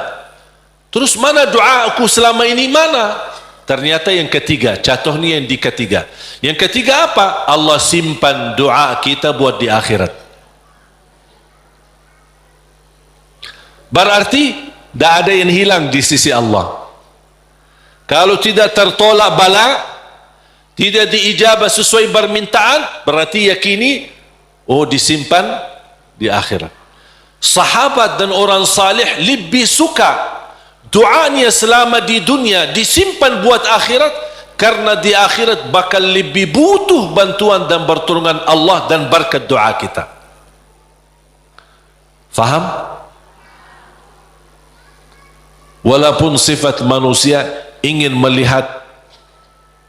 S1: Terus mana doa aku selama ini mana? Ternyata yang ketiga, jatuhnya yang di ketiga. Yang ketiga apa? Allah simpan doa kita buat di akhirat. Berarti tidak ada yang hilang di sisi Allah. Kalau tidak tertolak bala, tidak diijabah sesuai permintaan, berarti yakini, oh disimpan di akhirat. Sahabat dan orang salih lebih suka doanya selama di dunia disimpan buat akhirat, karena di akhirat bakal lebih butuh bantuan dan pertolongan Allah dan berkat doa kita. Faham? Walaupun sifat manusia ingin melihat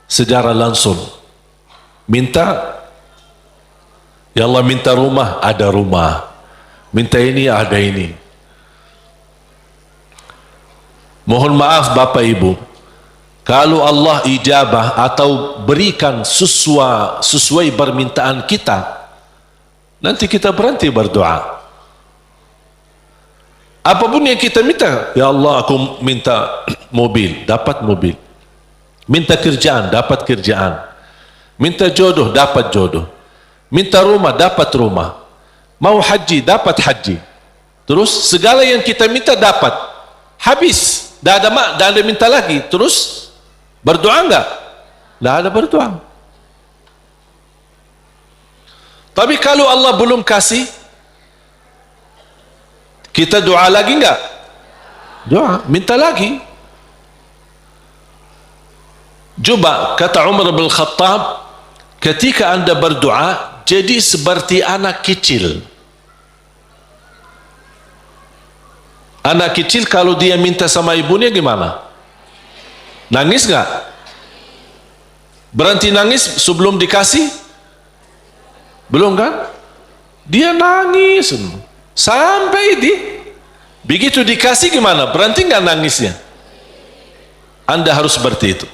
S1: secara langsung, minta, ya Allah minta rumah, ada rumah, minta ini, ada ini. Mohon maaf Bapak Ibu, kalau Allah ijabah atau berikan sesuai permintaan kita, nanti kita berhenti berdoa. Apapun yang kita minta, ya Allah aku minta mobil, dapat mobil. Minta kerjaan, dapat kerjaan. Minta jodoh, dapat jodoh. Minta rumah, dapat rumah. Mau haji, dapat haji. Terus segala yang kita minta dapat. Habis, dah ada minta lagi. Terus berdoa enggak? Dah ada berdoa. Tapi kalau Allah belum kasih, kita doa lagi enggak? Doa, minta lagi. Coba kata Umar bin Khattab, ketika anda berdoa jadi seperti anak kecil. Anak kecil kalau dia minta sama ibunya gimana? Nangis enggak? Berhenti nangis sebelum dikasih? Belum kan? Dia nangis sampai begitu dikasih gimana? Berhenti enggak nangisnya? Anda harus seperti itu.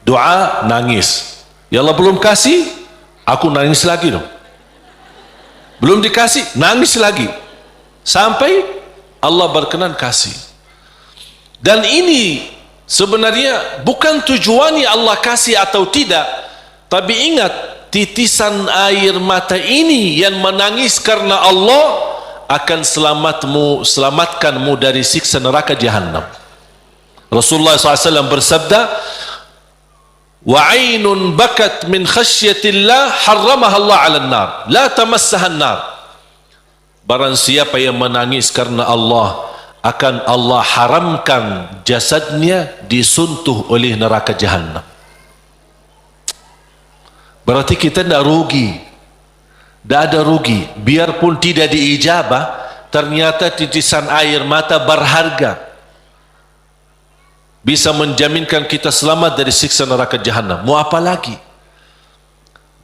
S1: Doa nangis, ya Allah belum kasih, aku nangis lagi dong. Belum dikasih, nangis lagi, sampai Allah berkenan kasih. Dan ini sebenarnya bukan tujuannya Allah kasih atau tidak, tapi ingat, titisan air mata ini yang menangis karena Allah akan selamatkanmu dari siksa neraka Jahannam. Rasulullah SAW bersabda, وَعَيْنٌ بَكَتْ مِنْ خَشْيَةِ اللَّهِ حَرَّمَهَا اللَّهُ عَلَى النَّارِ لَا تَمَسَّهَا النَّارِ. Barang siapa yang menangis karena Allah, akan Allah haramkan jasadnya disuntuh oleh neraka Jahannam. Berarti kita tidak rugi, tidak ada rugi. Biarpun tidak diijabah, ternyata titisan air mata berharga, bisa menjaminkan kita selamat dari siksa neraka Jahannam. Mau apa lagi?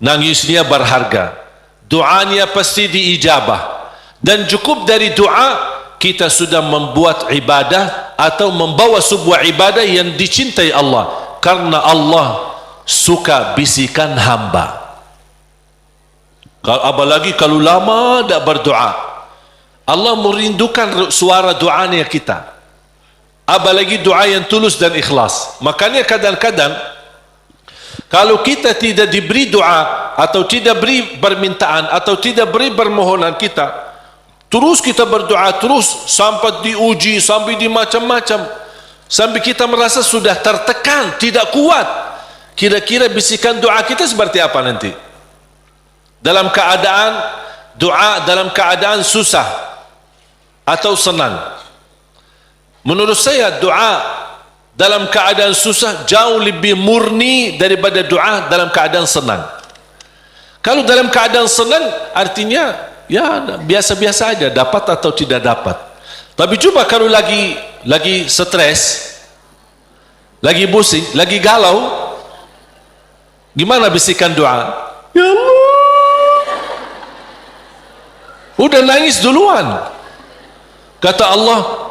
S1: Nangisnya berharga, doanya pasti diijabah, dan cukup dari doa kita sudah membuat ibadah atau membawa sebuah ibadah yang dicintai Allah, karena Allah suka bisikan hamba. Apalagi kalau lama tak berdoa, Allah merindukan suara doanya kita. Apalagi doa yang tulus dan ikhlas. Makanya kadang-kadang kalau kita tidak diberi doa atau tidak beri permintaan atau tidak beri permohonan kita, terus kita berdoa terus sampai diuji, sampai di macam-macam, sampai kita merasa sudah tertekan, tidak kuat. Kira-kira bisikan doa kita seperti apa nanti? Dalam keadaan doa, dalam keadaan susah atau senang? Menurut saya doa dalam keadaan susah jauh lebih murni daripada doa dalam keadaan senang. Kalau dalam keadaan senang artinya ya biasa-biasa aja, dapat atau tidak dapat. Tapi coba kalau lagi stres, lagi pusing, lagi galau, gimana bisikan doa? Ya Allah, udah nangis duluan. Kata Allah,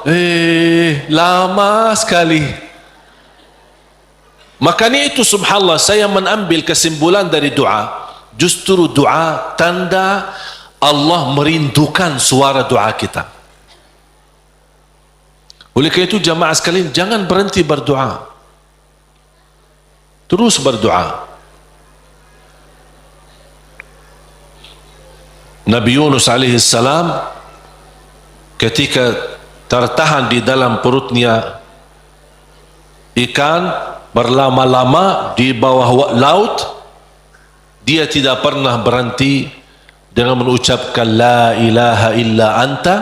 S1: lama sekali. Makanya itu subhanallah, saya mengambil kesimpulan dari doa, justru doa tanda Allah merindukan suara doa kita. Oleh karena itu jamaah sekalian, jangan berhenti berdoa, terus berdoa. Nabi Yunus alaihi salam ketika tertahan di dalam perutnya ikan berlama-lama di bawah laut, dia tidak pernah berhenti dengan mengucapkan la ilaha illa anta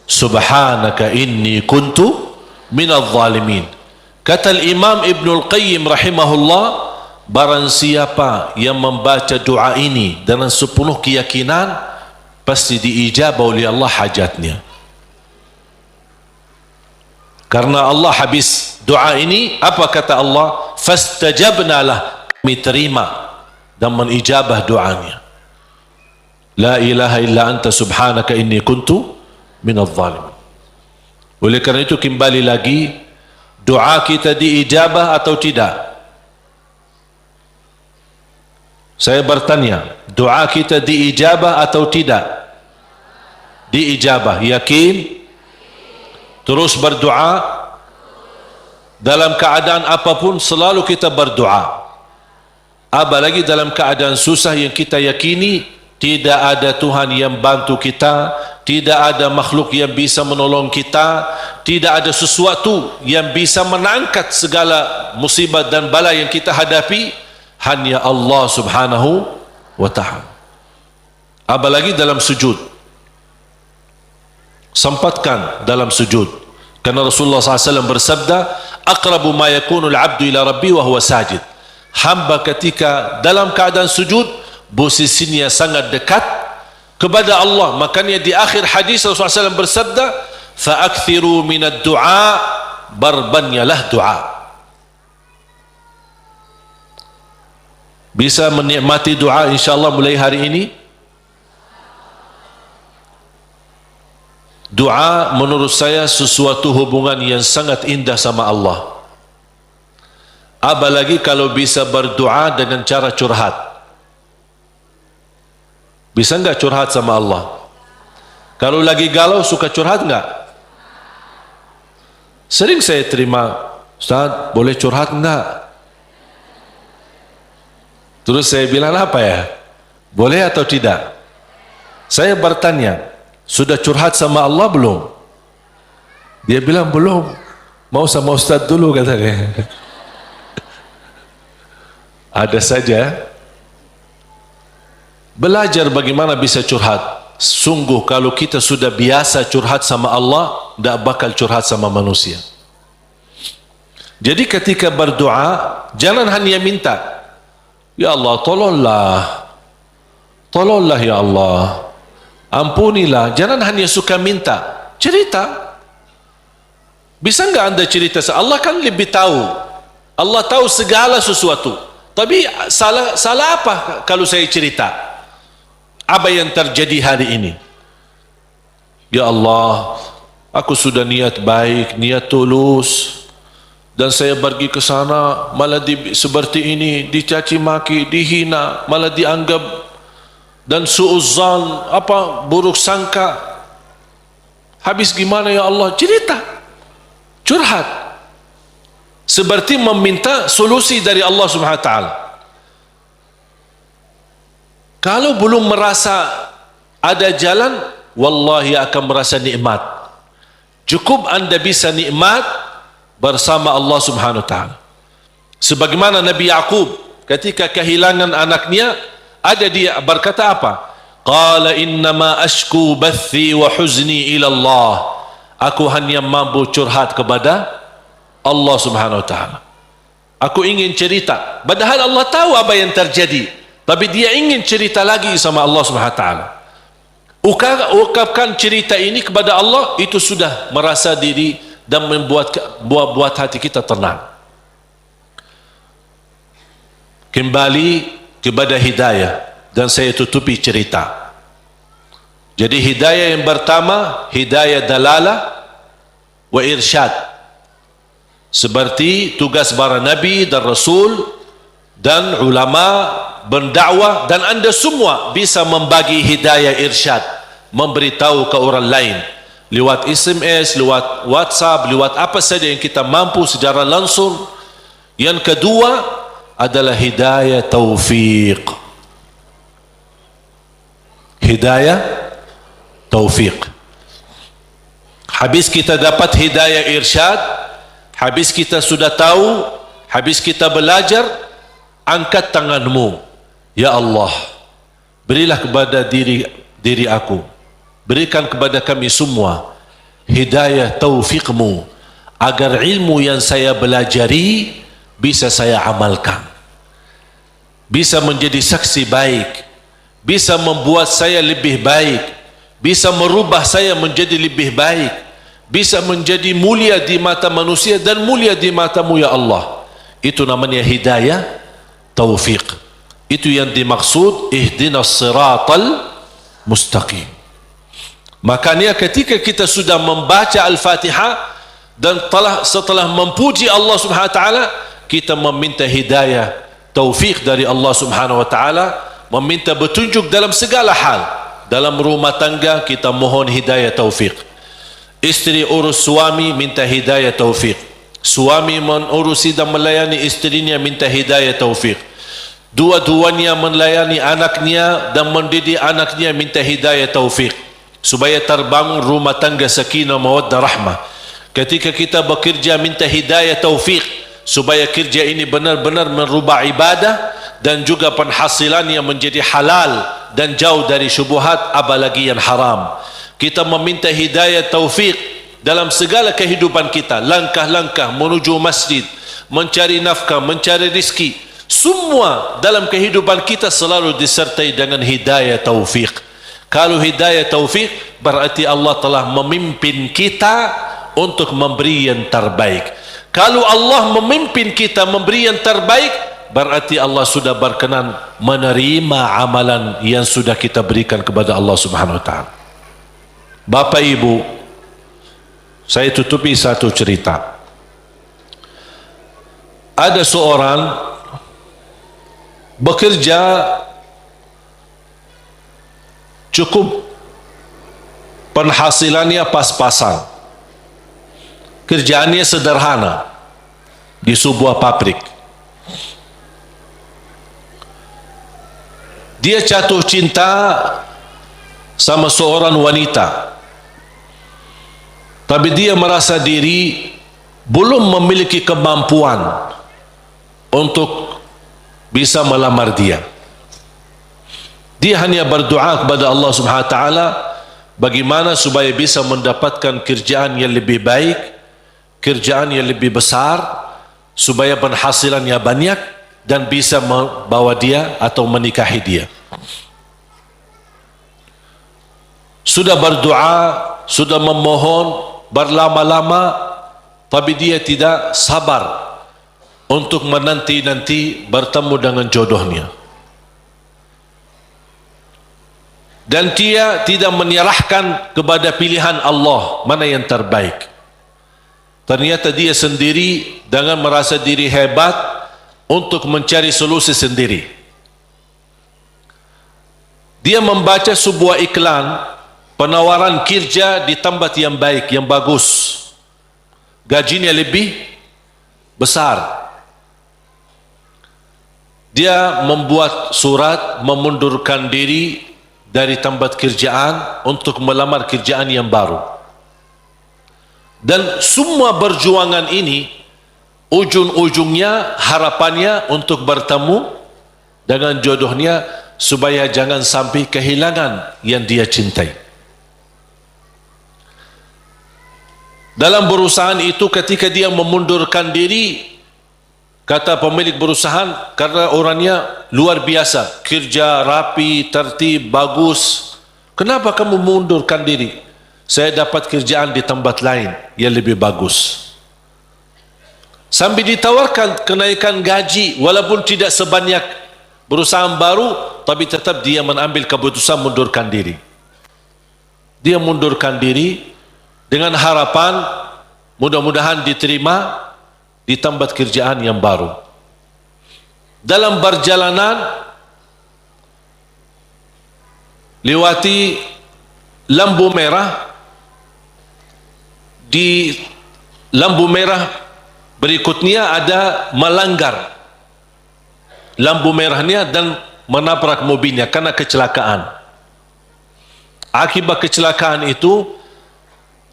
S1: subhanaka inni kuntu minadh zalimin. Kata Imam Ibnul Qayyim rahimahullah, barang siapa yang membaca doa ini dengan sepenuh keyakinan, pasti diijabah oleh Allah hajatnya. Karena Allah habis doa ini, apa kata Allah? Fastajabna lah, kami terima dan menijabah doanya. La ilaha illa anta subhanaka inni kuntu minadh zalimin. Oleh kerana itu kembali lagi, doa kita diijabah atau tidak? Saya bertanya, doa kita diijabah atau tidak? Diijabah. Yakin? Terus berdoa dalam keadaan apapun, selalu kita berdoa. Apalagi dalam keadaan susah yang kita yakini tidak ada Tuhan yang bantu kita, tidak ada makhluk yang bisa menolong kita, tidak ada sesuatu yang bisa mengangkat segala musibah dan bala yang kita hadapi, hanya Allah subhanahu wa ta'ala. Apalagi dalam sujud, sempatkan dalam sujud, karena Rasulullah SAW bersabda, aqrabu ma yakunul abdu ila rabbi wa huwa sajid. Hamba ketika dalam keadaan sujud, posisinya sangat dekat kepada Allah. Makanya di akhir hadis Rasulullah SAW bersabda, fa'akthiru minad du'a, barbanyalah doa. Bisa menikmati doa insyaAllah mulai hari ini. Doa menurut saya sesuatu hubungan yang sangat indah sama Allah. Apalagi kalau bisa berdoa dengan cara curhat. Bisa enggak curhat sama Allah? Kalau lagi galau suka curhat enggak? Sering saya terima, Ustaz boleh curhat enggak? Terus saya bilang apa ya? Boleh atau tidak? Saya bertanya, sudah curhat sama Allah belum? Dia bilang belum. Mau sama Ustaz dulu katanya. Ada saja. Belajar bagaimana bisa curhat. Sungguh kalau kita sudah biasa curhat sama Allah, tidak bakal curhat sama manusia. Jadi ketika berdoa, jangan hanya minta, ya Allah tolonglah, tolonglah ya Allah, ampunilah. Jangan hanya suka minta, cerita. Bisa enggak anda cerita? Allah kan lebih tahu. Allah tahu segala sesuatu. Tapi salah apa kalau saya cerita? Apa yang terjadi hari ini? Ya Allah, aku sudah niat baik, niat tulus, dan saya pergi ke sana malah seperti ini, dicaci maki, dihina, malah dianggap, dan suuzzan, buruk sangka. Habis gimana ya Allah? Cerita, curhat, seperti meminta solusi dari Allah Subhanahu wa taala. Kalau belum merasa ada jalan, wallahi akan merasa nikmat. Cukup anda bisa nikmat bersama Allah Subhanahu wa taala. Sebagaimana Nabi Yaqub ketika kehilangan anaknya, ada dia berkata apa? Qala innama ashku bathi wa huzni ila Allah. Aku hanya mampu curhat kepada Allah Subhanahu wa taala. Aku ingin cerita, padahal Allah tahu apa yang terjadi, tapi dia ingin cerita lagi sama Allah Subhanahu wa taala. Ungkapkan cerita ini kepada Allah, itu sudah merasa diri dan membuat hati kita tenang. Kembali kepada hidayah, dan saya tutupi cerita. Jadi hidayah yang pertama, hidayah dalalah wa irsyad. Seperti tugas para nabi dan rasul dan ulama berdakwah, dan anda semua bisa membagi hidayah irsyad, memberitahu ke orang lain lewat SMS, lewat WhatsApp, lewat apa saja yang kita mampu secara langsung. Yang kedua adalah hidayah taufiq. Hidayah taufiq. Habis kita dapat hidayah irsyad, habis kita sudah tahu, habis kita belajar, angkat tanganmu, ya Allah, berilah kepada diri aku, berikan kepada kami semua hidayah taufiqmu agar ilmu yang saya belajari bisa saya amalkan, bisa menjadi saksi baik, bisa membuat saya lebih baik, bisa merubah saya menjadi lebih baik, bisa menjadi mulia di mata manusia dan mulia di matamu ya Allah. Itu namanya hidayah taufiq. Itu yang dimaksud ihdinas siratal mustaqim. Makanya ketika kita sudah membaca Al-Fatihah dan setelah memuji Allah Subhanahu wa taala, kita meminta hidayah taufik dari Allah Subhanahu wa taala, meminta petunjuk dalam segala hal. Dalam rumah tangga kita mohon hidayah taufik. Istri urus suami minta hidayah taufik. Suami menurusi dan melayani istrinya minta hidayah taufik. Dua-duanya melayani anaknya dan mendidik anaknya minta hidayah taufik, supaya terbangun rumah tangga sakinah mawaddah rahmah. Ketika kita bekerja minta hidayah taufik, supaya kerja ini benar-benar merubah ibadah dan juga penghasilannya menjadi halal dan jauh dari syubhat apalagi yang haram. Kita meminta hidayah taufik dalam segala kehidupan kita, langkah-langkah menuju masjid, mencari nafkah, mencari rizki, semua dalam kehidupan kita selalu disertai dengan hidayah taufik. Kalau hidayah taufik berarti Allah telah memimpin kita untuk memberi yang terbaik. Kalau Allah memimpin kita memberi yang terbaik, berarti Allah sudah berkenan menerima amalan yang sudah kita berikan kepada Allah Subhanahu wa taala. Bapak Ibu, saya tutupi satu cerita. Ada seorang bekerja cukup, penghasilannya pas-pasan, kerjaannya sederhana di sebuah pabrik. Dia jatuh cinta sama seorang wanita, tapi dia merasa diri belum memiliki kemampuan untuk bisa melamar dia. Dia hanya berdoa kepada Allah Subhanahu wa taala bagaimana supaya bisa mendapatkan kerjaan yang lebih baik, kerjaan yang lebih besar, supaya penghasilannya banyak dan bisa membawa dia atau menikahi dia. Sudah berdoa, sudah memohon berlama-lama, tapi dia tidak sabar untuk menanti-nanti bertemu dengan jodohnya. Dan dia tidak menyerahkan kepada pilihan Allah mana yang terbaik. Ternyata dia sendiri dengan merasa diri hebat untuk mencari solusi sendiri. Dia membaca sebuah iklan penawaran kerja di tempat yang baik, yang bagus, gajinya lebih besar. Dia membuat surat memundurkan diri dari tempat kerjaan untuk melamar kerjaan yang baru. Dan semua perjuangan ini ujung-ujungnya harapannya untuk bertemu dengan jodohnya supaya jangan sampai kehilangan yang dia cintai. Dalam perusahaan itu ketika dia memundurkan diri, kata pemilik perusahaan, karena orangnya luar biasa, kerja rapi, tertib, bagus, kenapa kamu mundurkan diri? Saya dapat kerjaan di tempat lain yang lebih bagus. Sampai ditawarkan kenaikan gaji walaupun tidak sebanyak perusahaan baru, tapi tetap dia mengambil keputusan mundurkan diri. Dia mundurkan diri dengan harapan mudah-mudahan diterima di tempat kerjaan yang baru. Dalam perjalanan lewati lampu merah, di lampu merah berikutnya ada melanggar lampu merahnya dan menabrak mobilnya karena kecelakaan. Akibat kecelakaan itu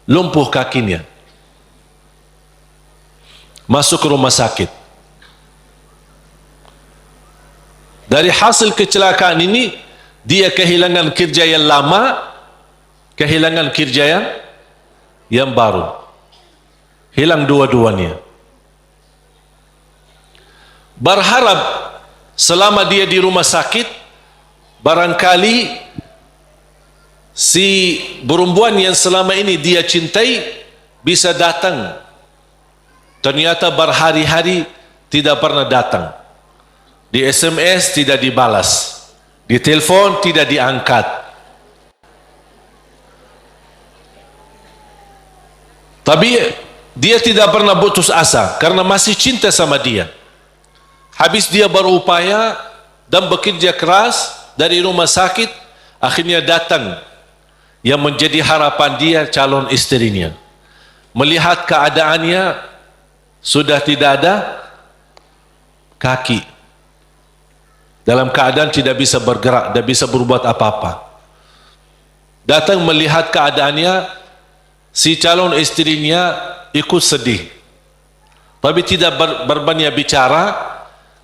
S1: lumpuh kakinya, masuk ke rumah sakit. Dari hasil kecelakaan ini dia kehilangan kerja yang lama, kehilangan kerja yang yang baru. Hilang dua-duanya. Berharap selama dia di rumah sakit, barangkali si perempuan yang selama ini dia cintai bisa datang. Ternyata berhari-hari tidak pernah datang. Di SMS tidak dibalas, di telepon tidak diangkat. Tapi dia tidak pernah putus asa karena masih cinta sama dia. Habis dia berupaya dan bekerja keras dari rumah sakit, akhirnya datang yang menjadi harapan dia, calon istrinya. Melihat keadaannya sudah tidak ada kaki, dalam keadaan tidak bisa bergerak, tidak bisa berbuat apa-apa. Datang melihat keadaannya, si calon istrinya ikut sedih, tapi tidak berbanyak bicara.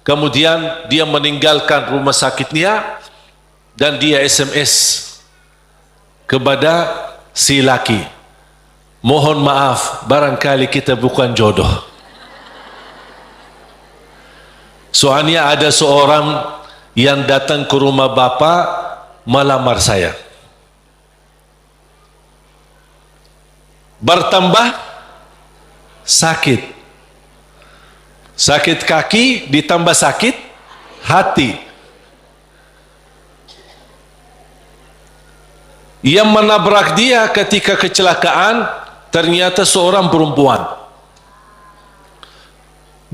S1: Kemudian dia meninggalkan rumah sakitnya dan dia SMS kepada si laki, mohon maaf, barangkali kita bukan jodoh. Soalnya ada seorang yang datang ke rumah bapa melamar saya. Bertambah sakit. Sakit kaki ditambah sakit hati. Yang menabrak dia ketika kecelakaan ternyata seorang perempuan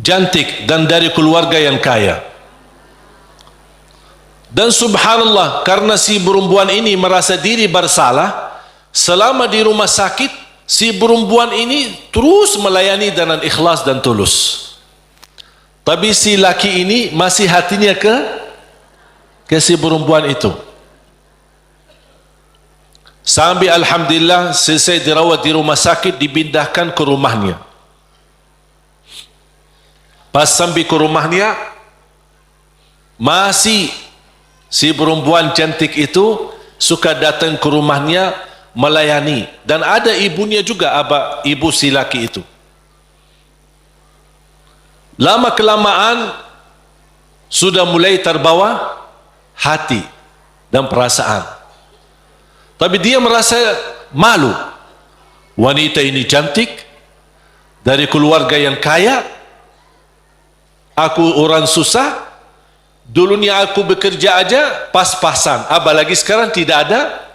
S1: cantik dan dari keluarga yang kaya. Dan subhanallah, karena si perempuan ini merasa diri bersalah, selama di rumah sakit si perempuan ini terus melayani dengan ikhlas dan tulus. Tapi si laki ini masih hatinya ke si perempuan itu. Sampai alhamdulillah selesai dirawat di rumah sakit, dipindahkan ke rumahnya. Pas sampai ke rumahnya, masih si perempuan cantik itu suka datang ke rumahnya melayani, dan ada ibunya juga, ibu si laki itu. Lama kelamaan sudah mulai terbawa hati dan perasaan. Tapi dia merasa malu. Wanita ini cantik, dari keluarga yang kaya, aku orang susah, dulunya aku bekerja aja pas-pasan, apalagi sekarang tidak ada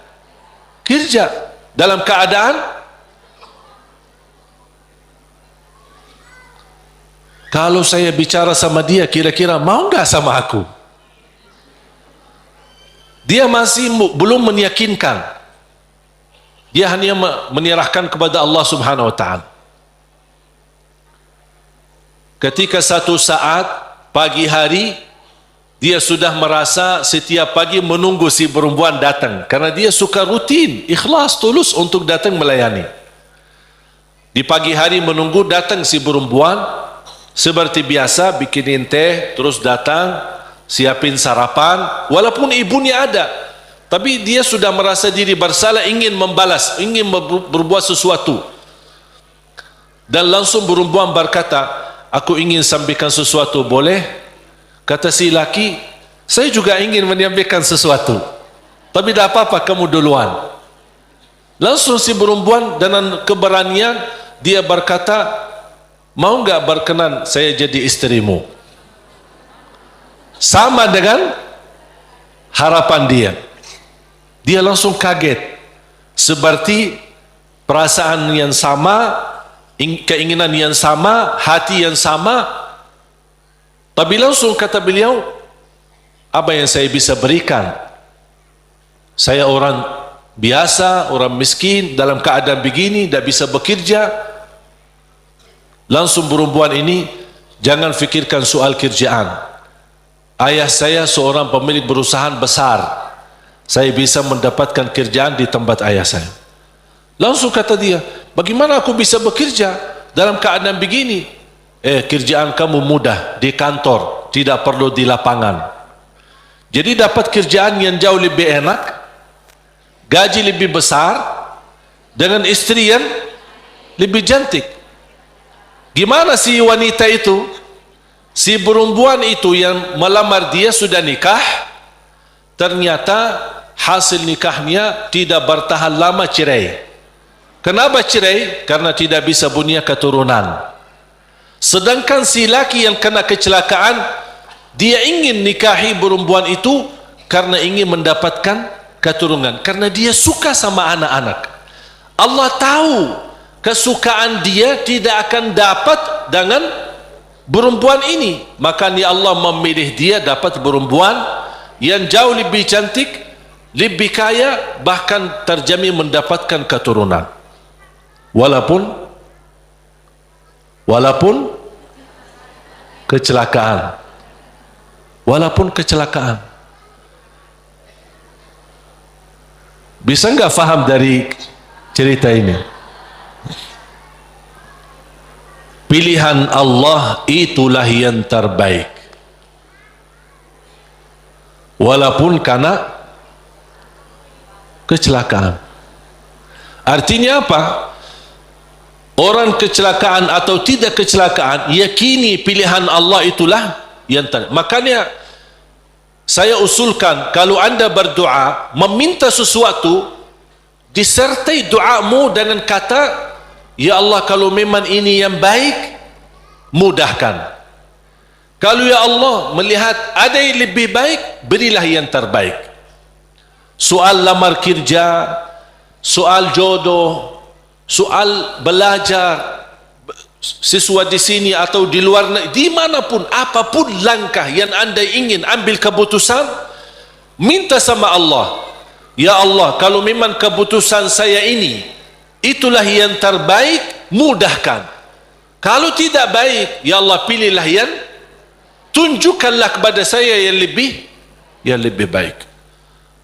S1: kerja, dalam keadaan kalau saya bicara sama dia, kira-kira mau nggak sama aku? Dia masih belum meyakinkan. Dia hanya menyerahkan kepada Allah Subhanahu Wa Taala. Ketika satu saat pagi hari, dia sudah merasa setiap pagi menunggu si perempuan datang, karena dia suka rutin, ikhlas, tulus untuk datang melayani. Di pagi hari menunggu datang si perempuan. Seperti biasa bikinin teh, terus datang siapin sarapan, walaupun ibunya ada, tapi dia sudah merasa diri bersalah, ingin membalas, ingin berbuat sesuatu. Dan langsung perempuan berkata, aku ingin sampaikan sesuatu, boleh? Kata si laki, saya juga ingin menyampaikan sesuatu, tapi tidak apa-apa, kamu duluan. Langsung si perempuan dengan keberanian dia berkata, mau enggak berkenan saya jadi istrimu? Sama dengan harapan dia. Dia langsung kaget, seperti perasaan yang sama, keinginan yang sama, hati yang sama. Tapi langsung kata beliau, apa yang saya bisa berikan? Saya orang biasa, orang miskin, dalam keadaan begini, tidak bisa bekerja. Langsung perempuan ini, jangan fikirkan soal kerjaan. Ayah saya seorang pemilik perusahaan besar, saya bisa mendapatkan kerjaan di tempat ayah saya. Langsung kata dia, bagaimana aku bisa bekerja dalam keadaan begini? Kerjaan kamu mudah, di kantor, tidak perlu di lapangan. Jadi dapat kerjaan yang jauh lebih enak, gaji lebih besar, dengan istri yang lebih cantik. Gimana si wanita itu, si perempuan itu yang melamar dia sudah nikah, ternyata hasil nikahnya tidak bertahan lama, cerai. Kenapa cerai? Karena tidak bisa punya keturunan. Sedangkan si laki yang kena kecelakaan, dia ingin nikahi perempuan itu karena ingin mendapatkan keturunan, karena dia suka sama anak-anak. Allah tahu kesukaan dia tidak akan dapat dengan perempuan ini, makanya Allah memilih dia dapat perempuan yang jauh lebih cantik, lebih kaya, bahkan terjamin mendapatkan keturunan. Walaupun kecelakaan. Walaupun kecelakaan. Bisa enggak faham dari cerita ini? Pilihan Allah itulah yang terbaik. Walaupun karena kecelakaan. Artinya apa? Orang kecelakaan atau tidak kecelakaan, yakini pilihan Allah itulah yang terbaik. Makanya saya usulkan, kalau anda berdoa meminta sesuatu, disertai doamu dengan kata, ya Allah, kalau memang ini yang baik, mudahkan. Kalau ya Allah melihat ada yang lebih baik, berilah yang terbaik. Soal lamar kerja, soal jodoh, soal belajar, siswa di sini atau di luar negeri, dimanapun, apapun langkah yang anda ingin ambil keputusan, minta sama Allah, ya Allah, kalau memang keputusan saya ini itulah yang terbaik, mudahkan. Kalau tidak baik, ya Allah, pilihlah yang, tunjukkanlah kepada saya yang lebih baik.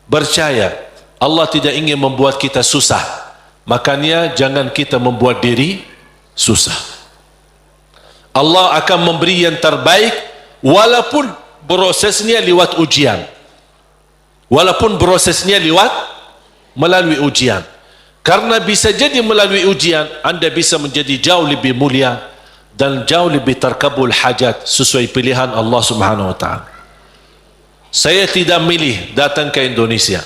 S1: Percaya Allah tidak ingin membuat kita susah, makanya jangan kita membuat diri susah. Allah akan memberi yang terbaik walaupun prosesnya lewat ujian, walaupun prosesnya melalui ujian. Karena bisa jadi melalui ujian anda bisa menjadi jauh lebih mulia dan jauh lebih terkabul hajat sesuai pilihan Allah Subhanahu wa ta'ala. Saya tidak milih datang ke Indonesia,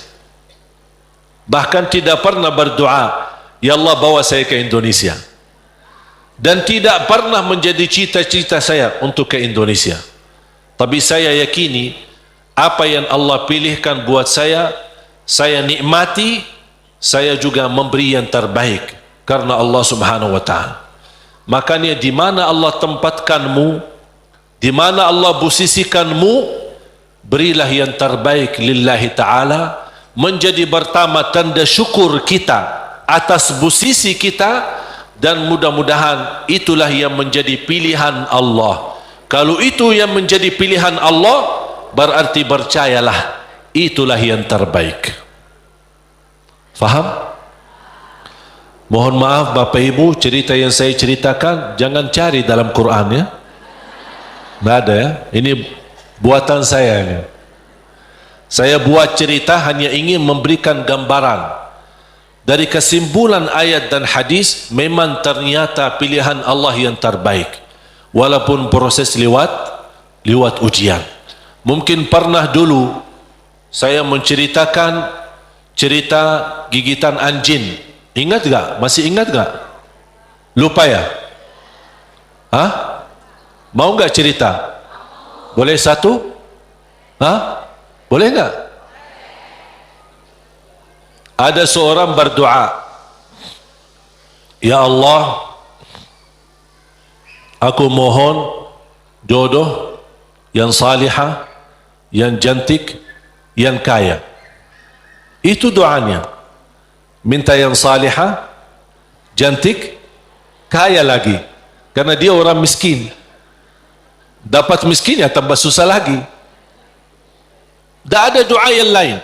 S1: bahkan tidak pernah berdoa, ya Allah bawa saya ke Indonesia, dan tidak pernah menjadi cita-cita saya untuk ke Indonesia. Tapi saya yakini apa yang Allah pilihkan buat saya nikmati, saya juga memberi yang terbaik karena Allah Subhanahu wa ta'ala. Makanya di mana Allah tempatkanmu, di mana Allah posisikanmu, berilah yang terbaik lillahi ta'ala, menjadi pertama tanda syukur kita atas posisi kita, dan mudah-mudahan itulah yang menjadi pilihan Allah. Kalau itu yang menjadi pilihan Allah, berarti percayalah itulah yang terbaik. Faham? Mohon maaf Bapak Ibu, cerita yang saya ceritakan jangan cari dalam Quran ya. Tidak ada ya. Ini buatan saya ini. Saya buat cerita hanya ingin memberikan gambaran dari kesimpulan ayat dan hadis. Memang ternyata pilihan Allah yang terbaik walaupun proses lewat ujian. Mungkin pernah dulu saya menceritakan cerita gigitan anjing. Ingat gak? Masih ingat gak? Lupa ya? Hah? Mau gak cerita? Boleh satu? Hah? Boleh gak? Ada seorang berdoa, ya Allah, aku mohon jodoh yang salihah, yang cantik, yang kaya. Itu doanya. Minta yang salihah, cantik, kaya lagi. Karena dia orang miskin. Dapat miskin ya tambah susah lagi. Tak ada doa yang lain.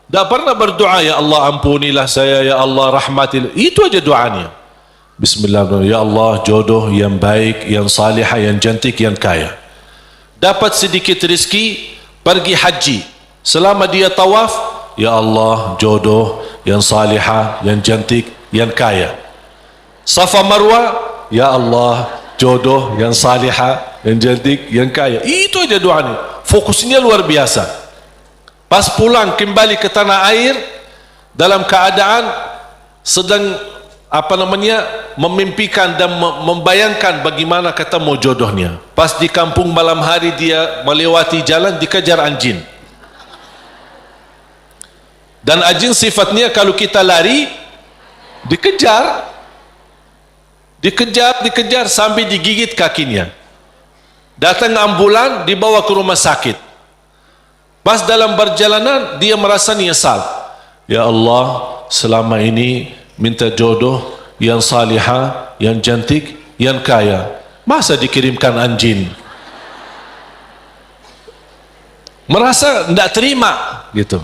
S1: Tak pernah berdoa, ya Allah ampunilah saya, ya Allah rahmatilah. Itu aja doanya. Bismillahirrahmanirrahim. Ya Allah jodoh yang baik, yang salihah, yang cantik, yang kaya. Dapat sedikit rezeki, pergi haji. Selama dia tawaf, ya Allah jodoh yang salihah, yang cantik, yang kaya.
S2: Safa Marwah, ya Allah, jodoh yang salihah, yang cantik, yang kaya. Itu aja doanya. Fokusnya luar biasa. Pas pulang kembali ke tanah air dalam keadaan sedang memimpikan dan membayangkan bagaimana ketemu jodohnya. Pas di kampung malam hari dia melewati jalan dikejar anjing. Dan anjing sifatnya kalau kita lari dikejar sampai digigit kakinya. Datang ambulan dibawa ke rumah sakit. Pas dalam perjalanan dia merasa nyesal. Ya Allah, selama ini minta jodoh yang salihah, yang cantik, yang kaya, masa dikirimkan anjing? Merasa tidak terima gitu.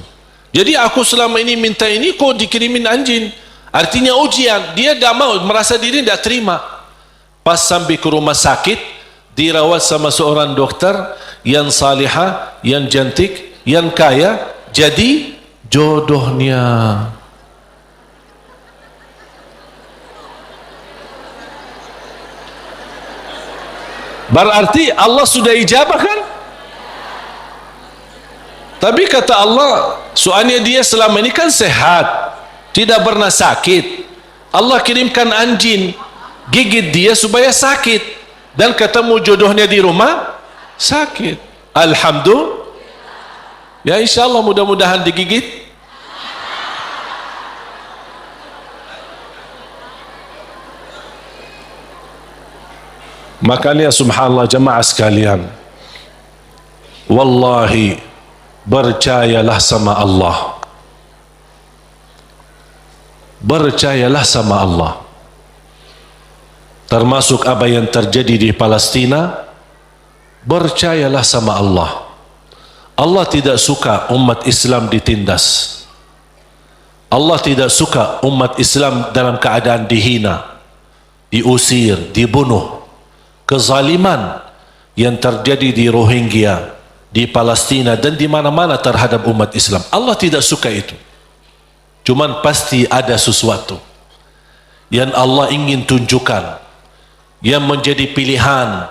S2: Jadi aku selama ini minta ini kok dikirimin anjing? Artinya ujian. Dia tidak mau, merasa diri tidak terima. Pas sampai ke rumah sakit, dirawat sama seorang dokter yang salihah, yang cantik, yang kaya, jadi jodohnya. Berarti Allah sudah ijabah kan? Tapi kata Allah, soalnya dia selama ini kan sehat, tidak pernah sakit. Allah kirimkan anjing gigit dia supaya sakit, dan ketemu jodohnya di rumah sakit. Alhamdulillah. Ya insyaAllah mudah-mudahan digigit. Makanya subhanallah jemaah sekalian, wallahi percayalah sama Allah. Percayalah sama Allah. Termasuk apa yang terjadi di Palestina, percayalah sama Allah. Allah tidak suka umat Islam ditindas. Allah tidak suka umat Islam dalam keadaan dihina, diusir, dibunuh. Kezaliman yang terjadi di Rohingya, di Palestina dan di mana-mana terhadap umat Islam, Allah tidak suka itu. Cuman pasti ada sesuatu yang Allah ingin tunjukkan, yang menjadi pilihan.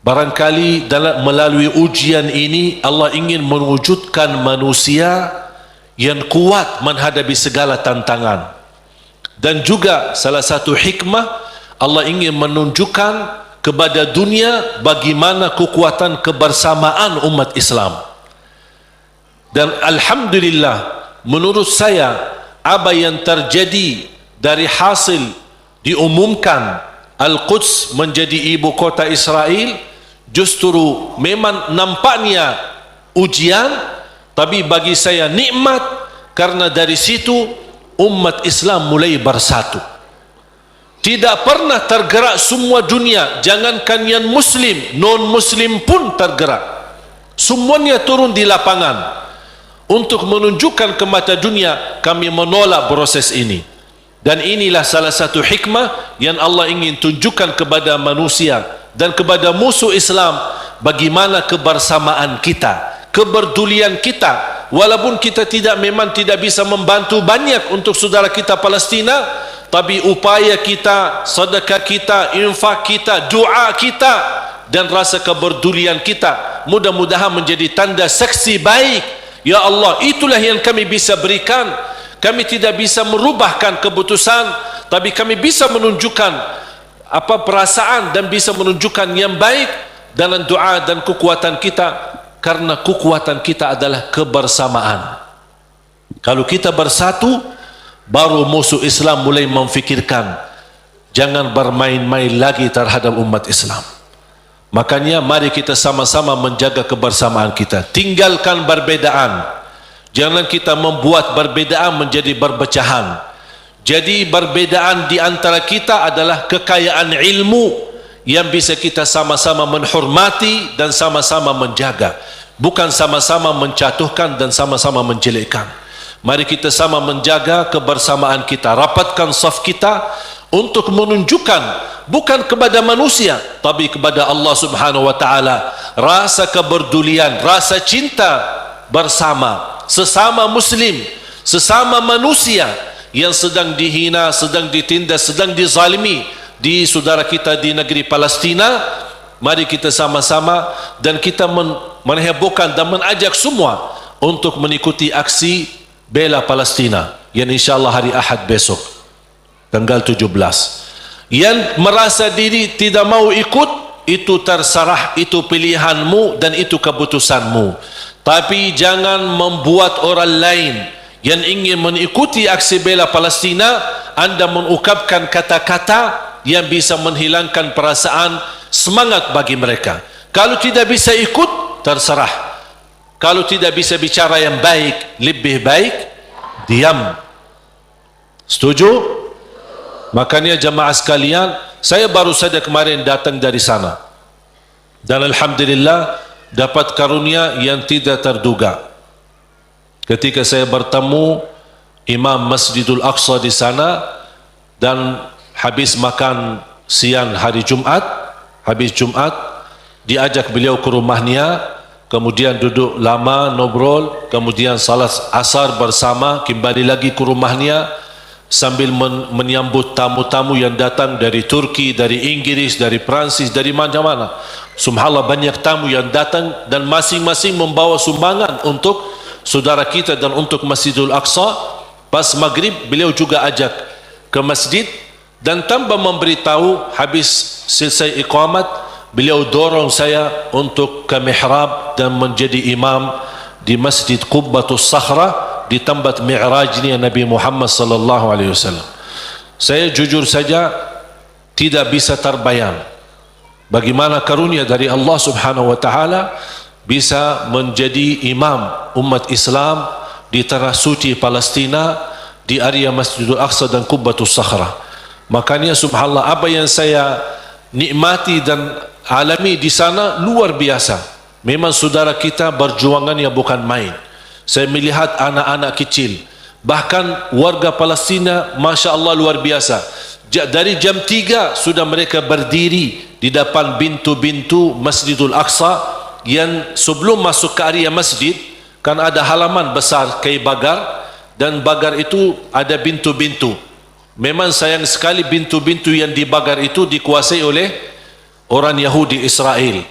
S2: Barangkali melalui ujian ini Allah ingin mewujudkan manusia yang kuat menghadapi segala tantangan. Dan juga salah satu hikmah, Allah ingin menunjukkan kepada dunia bagaimana kekuatan kebersamaan umat Islam. Dan alhamdulillah, menurut saya apa yang terjadi dari hasil diumumkan Al-Quds menjadi ibu kota Israel, justru memang nampaknya ujian, tapi bagi saya nikmat, karena dari situ umat Islam mulai bersatu. Tidak pernah tergerak semua dunia, jangankan yang muslim, non muslim pun tergerak. Semuanya turun di lapangan untuk menunjukkan ke mata dunia, kami menolak proses ini. Dan inilah salah satu hikmah yang Allah ingin tunjukkan kepada manusia dan kepada musuh Islam, bagaimana kebersamaan kita, kepedulian kita. Walaupun kita memang tidak bisa membantu banyak untuk saudara kita Palestina, tapi upaya kita, sedekah kita, infak kita, doa kita, dan rasa kepedulian kita mudah-mudahan menjadi tanda saksi baik. Ya Allah, itulah yang kami bisa berikan. Kami tidak bisa merubahkan keputusan, tapi kami bisa menunjukkan perasaan dan bisa menunjukkan yang baik dalam doa dan kekuatan kita, karena kekuatan kita adalah kebersamaan. Kalau kita bersatu, baru musuh Islam mulai memfikirkan jangan bermain-main lagi terhadap umat Islam. Makanya mari kita sama-sama menjaga kebersamaan kita, tinggalkan perbedaan. Jangan kita membuat perbedaan menjadi perpecahan. Jadi perbedaan di antara kita adalah kekayaan ilmu yang bisa kita sama-sama menghormati dan sama-sama menjaga, bukan sama-sama menjatuhkan dan sama-sama menjelekkan. Mari kita sama menjaga kebersamaan kita, rapatkan saf kita untuk menunjukkan bukan kepada manusia tapi kepada Allah Subhanahu wa taala rasa kepedulian, rasa cinta bersama sesama muslim, sesama manusia yang sedang dihina, sedang ditindas, sedang dizalimi di saudara kita di negeri Palestina. Mari kita sama-sama dan kita menghebohkan dan mengajak semua untuk mengikuti aksi bela Palestina yang insyaAllah hari Ahad besok tanggal 17. Yang merasa diri tidak mau ikut, itu terserah, itu pilihanmu dan itu keputusanmu. Tapi jangan membuat orang lain yang ingin mengikuti aksi bela Palestina, anda mengungkapkan kata-kata yang bisa menghilangkan perasaan semangat bagi mereka. Kalau tidak bisa ikut, terserah. Kalau tidak bisa bicara yang baik, lebih baik diam. Setuju? Makanya jemaah sekalian, saya baru saja kemarin datang dari sana dan alhamdulillah dapat karunia yang tidak terduga. Ketika saya bertemu Imam Masjidul Aqsa di sana dan habis makan siang hari Jumat, habis Jumat diajak beliau ke rumahnya, kemudian duduk lama ngobrol, kemudian salat asar bersama, kembali lagi ke rumahnya sambil menyambut tamu-tamu yang datang dari Turki, dari Inggris, dari Perancis, dari mana-mana. Subhanallah, banyak tamu yang datang dan masing-masing membawa sumbangan untuk saudara kita dan untuk Masjidul Aqsa. Pas maghrib beliau juga ajak ke masjid dan tanpa memberitahu, habis selesai iqamat beliau dorong saya untuk ke mihrab dan menjadi imam di Masjid Qubbatus Sakhra di tempat mi'rajnya Nabi Muhammad sallallahu alaihi wasallam. Saya jujur saja tidak bisa terbayang bagaimana karunia dari Allah Subhanahu wa taala bisa menjadi imam umat Islam di tanah suci Palestina, di area Masjidul Aqsa dan Qubbatus Sakhra. Makanya subhanallah, apa yang saya nikmati dan alami di sana luar biasa. Memang saudara kita berjuangannya bukan main. Saya melihat anak-anak kecil, bahkan warga Palestina, Masya Allah luar biasa. Dari jam 3 sudah mereka berdiri di depan pintu-pintu Masjidul Aqsa, yang sebelum masuk ke area masjid kan ada halaman besar kayak bagar, dan bagar itu ada pintu-pintu. Memang sayang sekali pintu-pintu yang di bagar itu dikuasai oleh orang Yahudi Israel,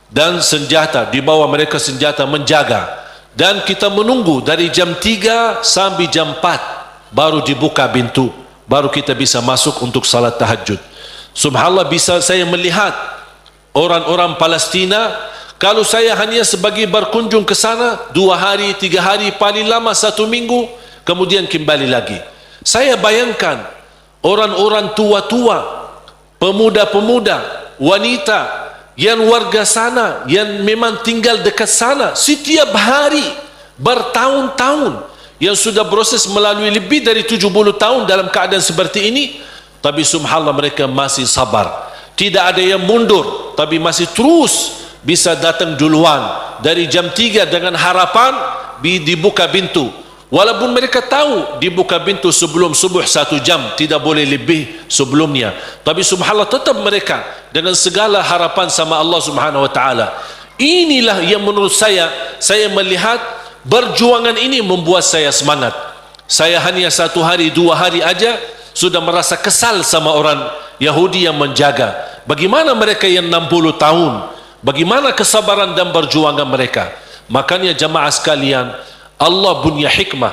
S2: dan senjata, di bawah mereka senjata menjaga, dan kita menunggu dari jam 3 sampai jam 4 baru dibuka pintu, baru kita bisa masuk untuk salat tahajud. Subhanallah, bisa saya melihat orang-orang Palestina, kalau saya hanya sebagai berkunjung ke sana 2 hari, 3 hari, paling lama 1 minggu, kemudian kembali lagi. Saya bayangkan orang-orang tua-tua, pemuda-pemuda, wanita yang warga sana, yang memang tinggal dekat sana setiap hari bertahun-tahun, yang sudah proses melalui lebih dari 70 tahun dalam keadaan seperti ini, tapi subhanallah mereka masih sabar. Tidak ada yang mundur, tapi masih terus bisa datang duluan dari jam 3 dengan harapan dibuka pintu. Walaupun mereka tahu dibuka pintu sebelum subuh 1 jam, tidak boleh lebih sebelumnya, tapi subhanallah tetap mereka dengan segala harapan sama Allah Subhanahu wa taala. Inilah yang menurut saya melihat perjuangan ini membuat saya semangat. Saya hanya 1 hari 2 hari aja sudah merasa kesal sama orang Yahudi yang menjaga. Bagaimana mereka yang 60 tahun, bagaimana kesabaran dan perjuangan mereka. Makanya jamaah sekalian, Allah punya hikmah.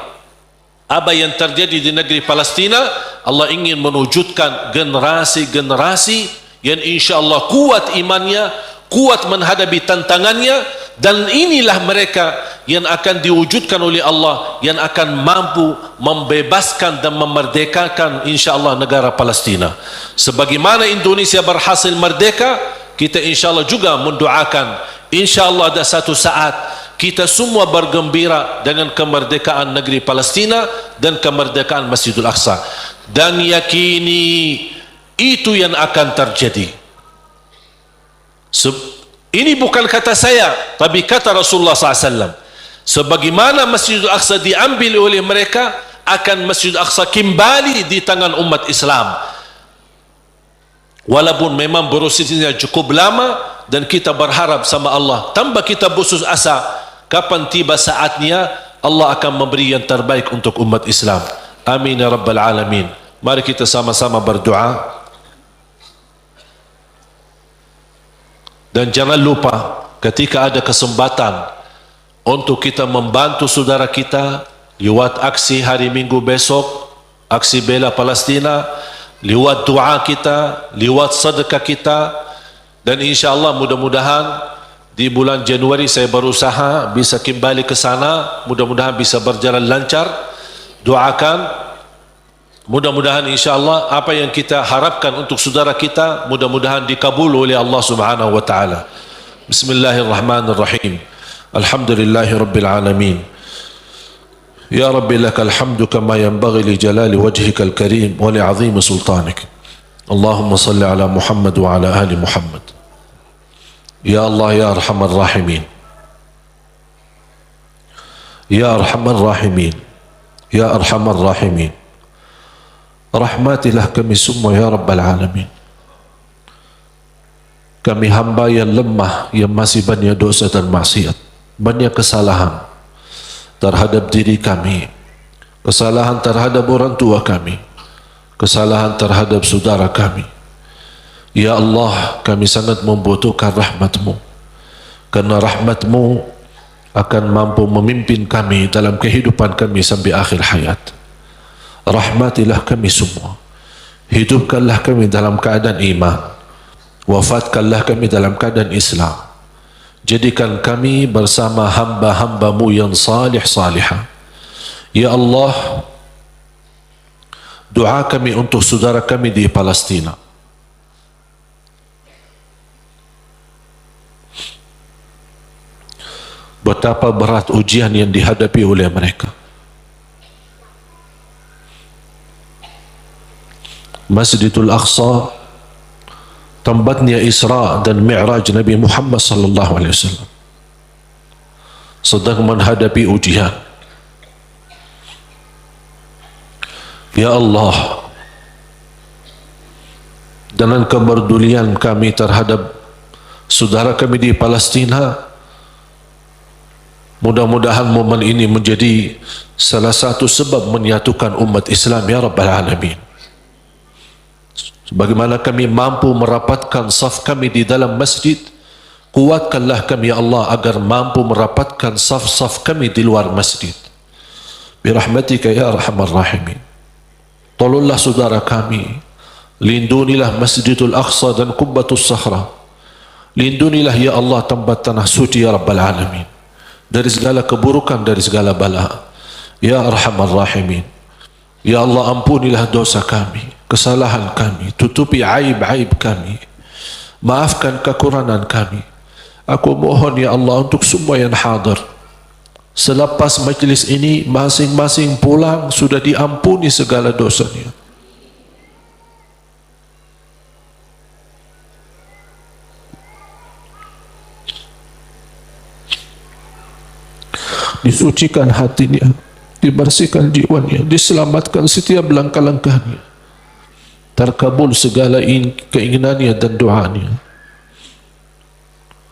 S2: Apa yang terjadi di negeri Palestina, Allah ingin mewujudkan generasi-generasi yang insyaAllah kuat imannya, kuat menghadapi tantangannya, dan inilah mereka yang akan diwujudkan oleh Allah, yang akan mampu membebaskan dan memerdekakan insyaAllah negara Palestina. Sebagaimana Indonesia berhasil merdeka, kita insyaAllah juga mendoakan insyaAllah ada satu saat kita semua bergembira dengan kemerdekaan negeri Palestina dan kemerdekaan Masjidul Aqsa, dan yakini itu yang akan terjadi. Ini bukan kata saya, tapi kata Rasulullah SAW. Sebagaimana Masjidul Aqsa diambil oleh mereka, akan Masjidul Aqsa kembali di tangan umat Islam. Walaupun memang prosesnya cukup lama, dan kita berharap sama Allah, tanpa kita putus asa, kapan tiba saatnya Allah akan memberi yang terbaik untuk umat Islam. Amin ya rabbal alamin. Mari kita sama-sama berdoa. Dan jangan lupa ketika ada kesempatan untuk kita membantu saudara kita lewat aksi hari Minggu besok, aksi bela Palestina, lewat doa kita, lewat sedekah kita, dan insyaAllah mudah-mudahan di bulan Januari saya berusaha bisa kembali ke sana, mudah-mudahan bisa berjalan lancar. Doakan, mudah-mudahan insyaAllah apa yang kita harapkan untuk saudara kita mudah-mudahan dikabul oleh Allah subhanahu wa ta'ala. Bismillahirrahmanirrahim. Alhamdulillahi rabbil alamin. Ya Rabbi lakal hamdu kama yanbaghi li jalali wajhikal karim wa li azimi sultanik. Allahumma salli ala Muhammad wa ala ali Muhammad. Ya Allah ya arhamar rahimin. Ya arhamar rahimin. Ya arhamar rahimin. Rahmatilah kami semua ya Rabbal alamin. Kami hamba yang lemah, yang masih banyak dosa dan maksiat, banyak kesalahan terhadap diri kami, kesalahan terhadap orang tua kami, kesalahan terhadap saudara kami. Ya Allah, kami sangat membutuhkan rahmat-Mu, karena rahmat-Mu akan mampu memimpin kami dalam kehidupan kami sampai akhir hayat. Rahmatilah kami semua, hidupkanlah kami dalam keadaan iman, wafatkanlah kami dalam keadaan Islam. Jadikan kami bersama hamba-hamba-Mu yang salih-salihah. Ya Allah, doa kami untuk saudara kami di Palestina. Betapa berat ujian yang dihadapi oleh mereka. Masjidul Aqsa, tempatnya Isra dan Mi'raj Nabi Muhammad sallallahu alaihi wasallam, sedang menghadapi ujian. Ya Allah, dengan kepedulian kami terhadap saudara kami di Palestina, mudah-mudahan momen ini menjadi salah satu sebab menyatukan umat Islam ya Rabbal Alamin. Sebagaimana kami mampu merapatkan saf kami di dalam masjid, kuatkanlah kami ya Allah agar mampu merapatkan saf-saf kami di luar masjid. Birahmatika ya arhamar rahimin. Tolonglah saudara kami, lindunilah Masjidul Aqsa dan Qubbatus Sakhra. Lindunilah ya Allah tempat tanah suci ya Rabbal Alamin dari segala keburukan, dari segala bala. Ya arhamar rahimin. Ya Allah, ampunilah dosa kami, kesalahan kami, tutupi aib-aib kami, maafkan kekurangan kami. Aku mohon ya Allah untuk semua yang hadir, selepas majlis ini masing-masing pulang sudah diampuni segala dosanya. Disucikan hatinya, dibersihkan jiwanya, diselamatkan setiap langkah-langkahnya, terkabul segala keinginannya dan doanya.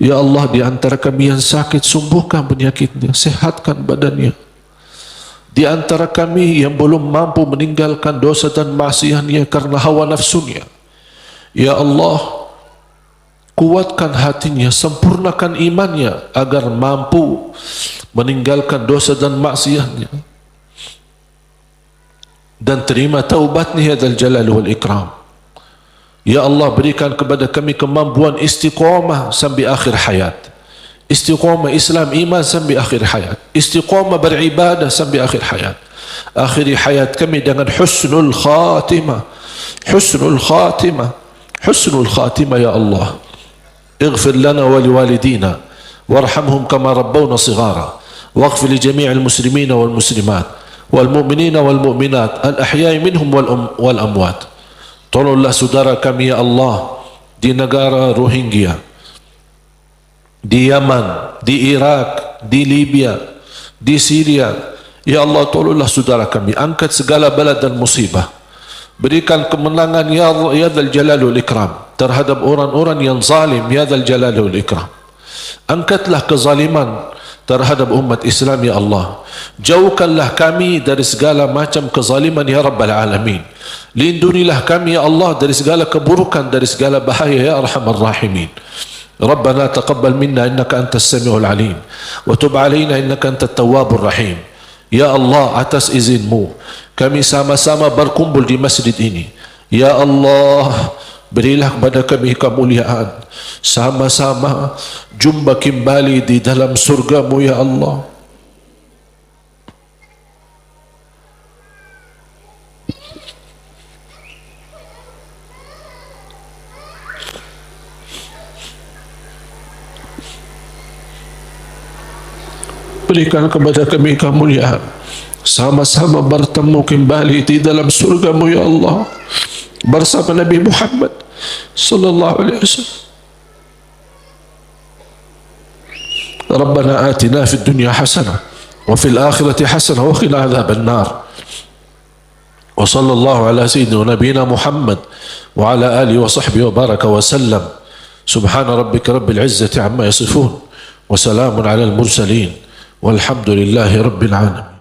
S2: Ya Allah, di antara kami yang sakit, sembuhkan penyakitnya, sehatkan badannya. Di antara kami yang belum mampu meninggalkan dosa dan maksiatnya karena hawa nafsunya, ya Allah, kuatkan hatinya, sempurnakan imannya agar mampu meninggalkan dosa dan maksiatnya dan terima taubatnya ya Dzal Jalal wal Ikram. Ya Allah, berikan kepada kami kemampuan istiqamah sampai akhir hayat, istiqamah Islam iman sampai akhir hayat, istiqamah beribadah sampai akhir hayat. Akhiri hayat kami dengan husnul khatimah, husnul khatimah, husnul khatimah ya Allah. اغفر لنا ولوالدينا وارحمهم كما ربونا صغارا واغفر لجميع المسلمين والمسلمات والمؤمنين والمؤمنات الأحياء منهم والأموات. Tolonglah saudara kami ya Allah di negara Rohingya, di Yaman, di Iraq, di Libya, di Syria. Ya Allah, tolonglah saudara kami, angkat segala bala dan musibah, berikan kemenangan ya Allah ya Dzal Jalal wal Ikram terhadap orang-orang yang zalim ya Dzal Jalal wal Ikram. Angkatlah kezaliman terhadap umat Islam ya Allah. Jauhkanlah kami dari segala macam kezaliman ya Rabbal Alamin. Lindungilah kami ya Allah dari segala keburukan, dari segala bahaya ya Arhamar Rahimin. Rabbana taqabbal minna innaka antas samiul alim wa tub alaina innaka antat tawwabur rahim. Ya Allah, atas izinmu kami sama-sama berkumpul di masjid ini. Ya Allah, berilah kepada kami kemuliaan, sama-sama jumpa kembali di dalam surgamu ya Allah. Berikan kepada kami kemuliaan, sama-sama bertemu kembali di dalam surgamu ya Allah bersama Nabi Muhammad sallallahu alaihi wasallam. Rabbana atina fid dunya hasanah wa fil akhirati hasanah wa qina adzaban nar. Wa sallallahu ala sayyidina nabiyina Muhammad wa ala alihi wa sahbihi wa baraka wa sallam. Subhana rabbika rabbil izzati amma yasifun wa salamun ala al mursalin walhamdulillahi rabbil alamin.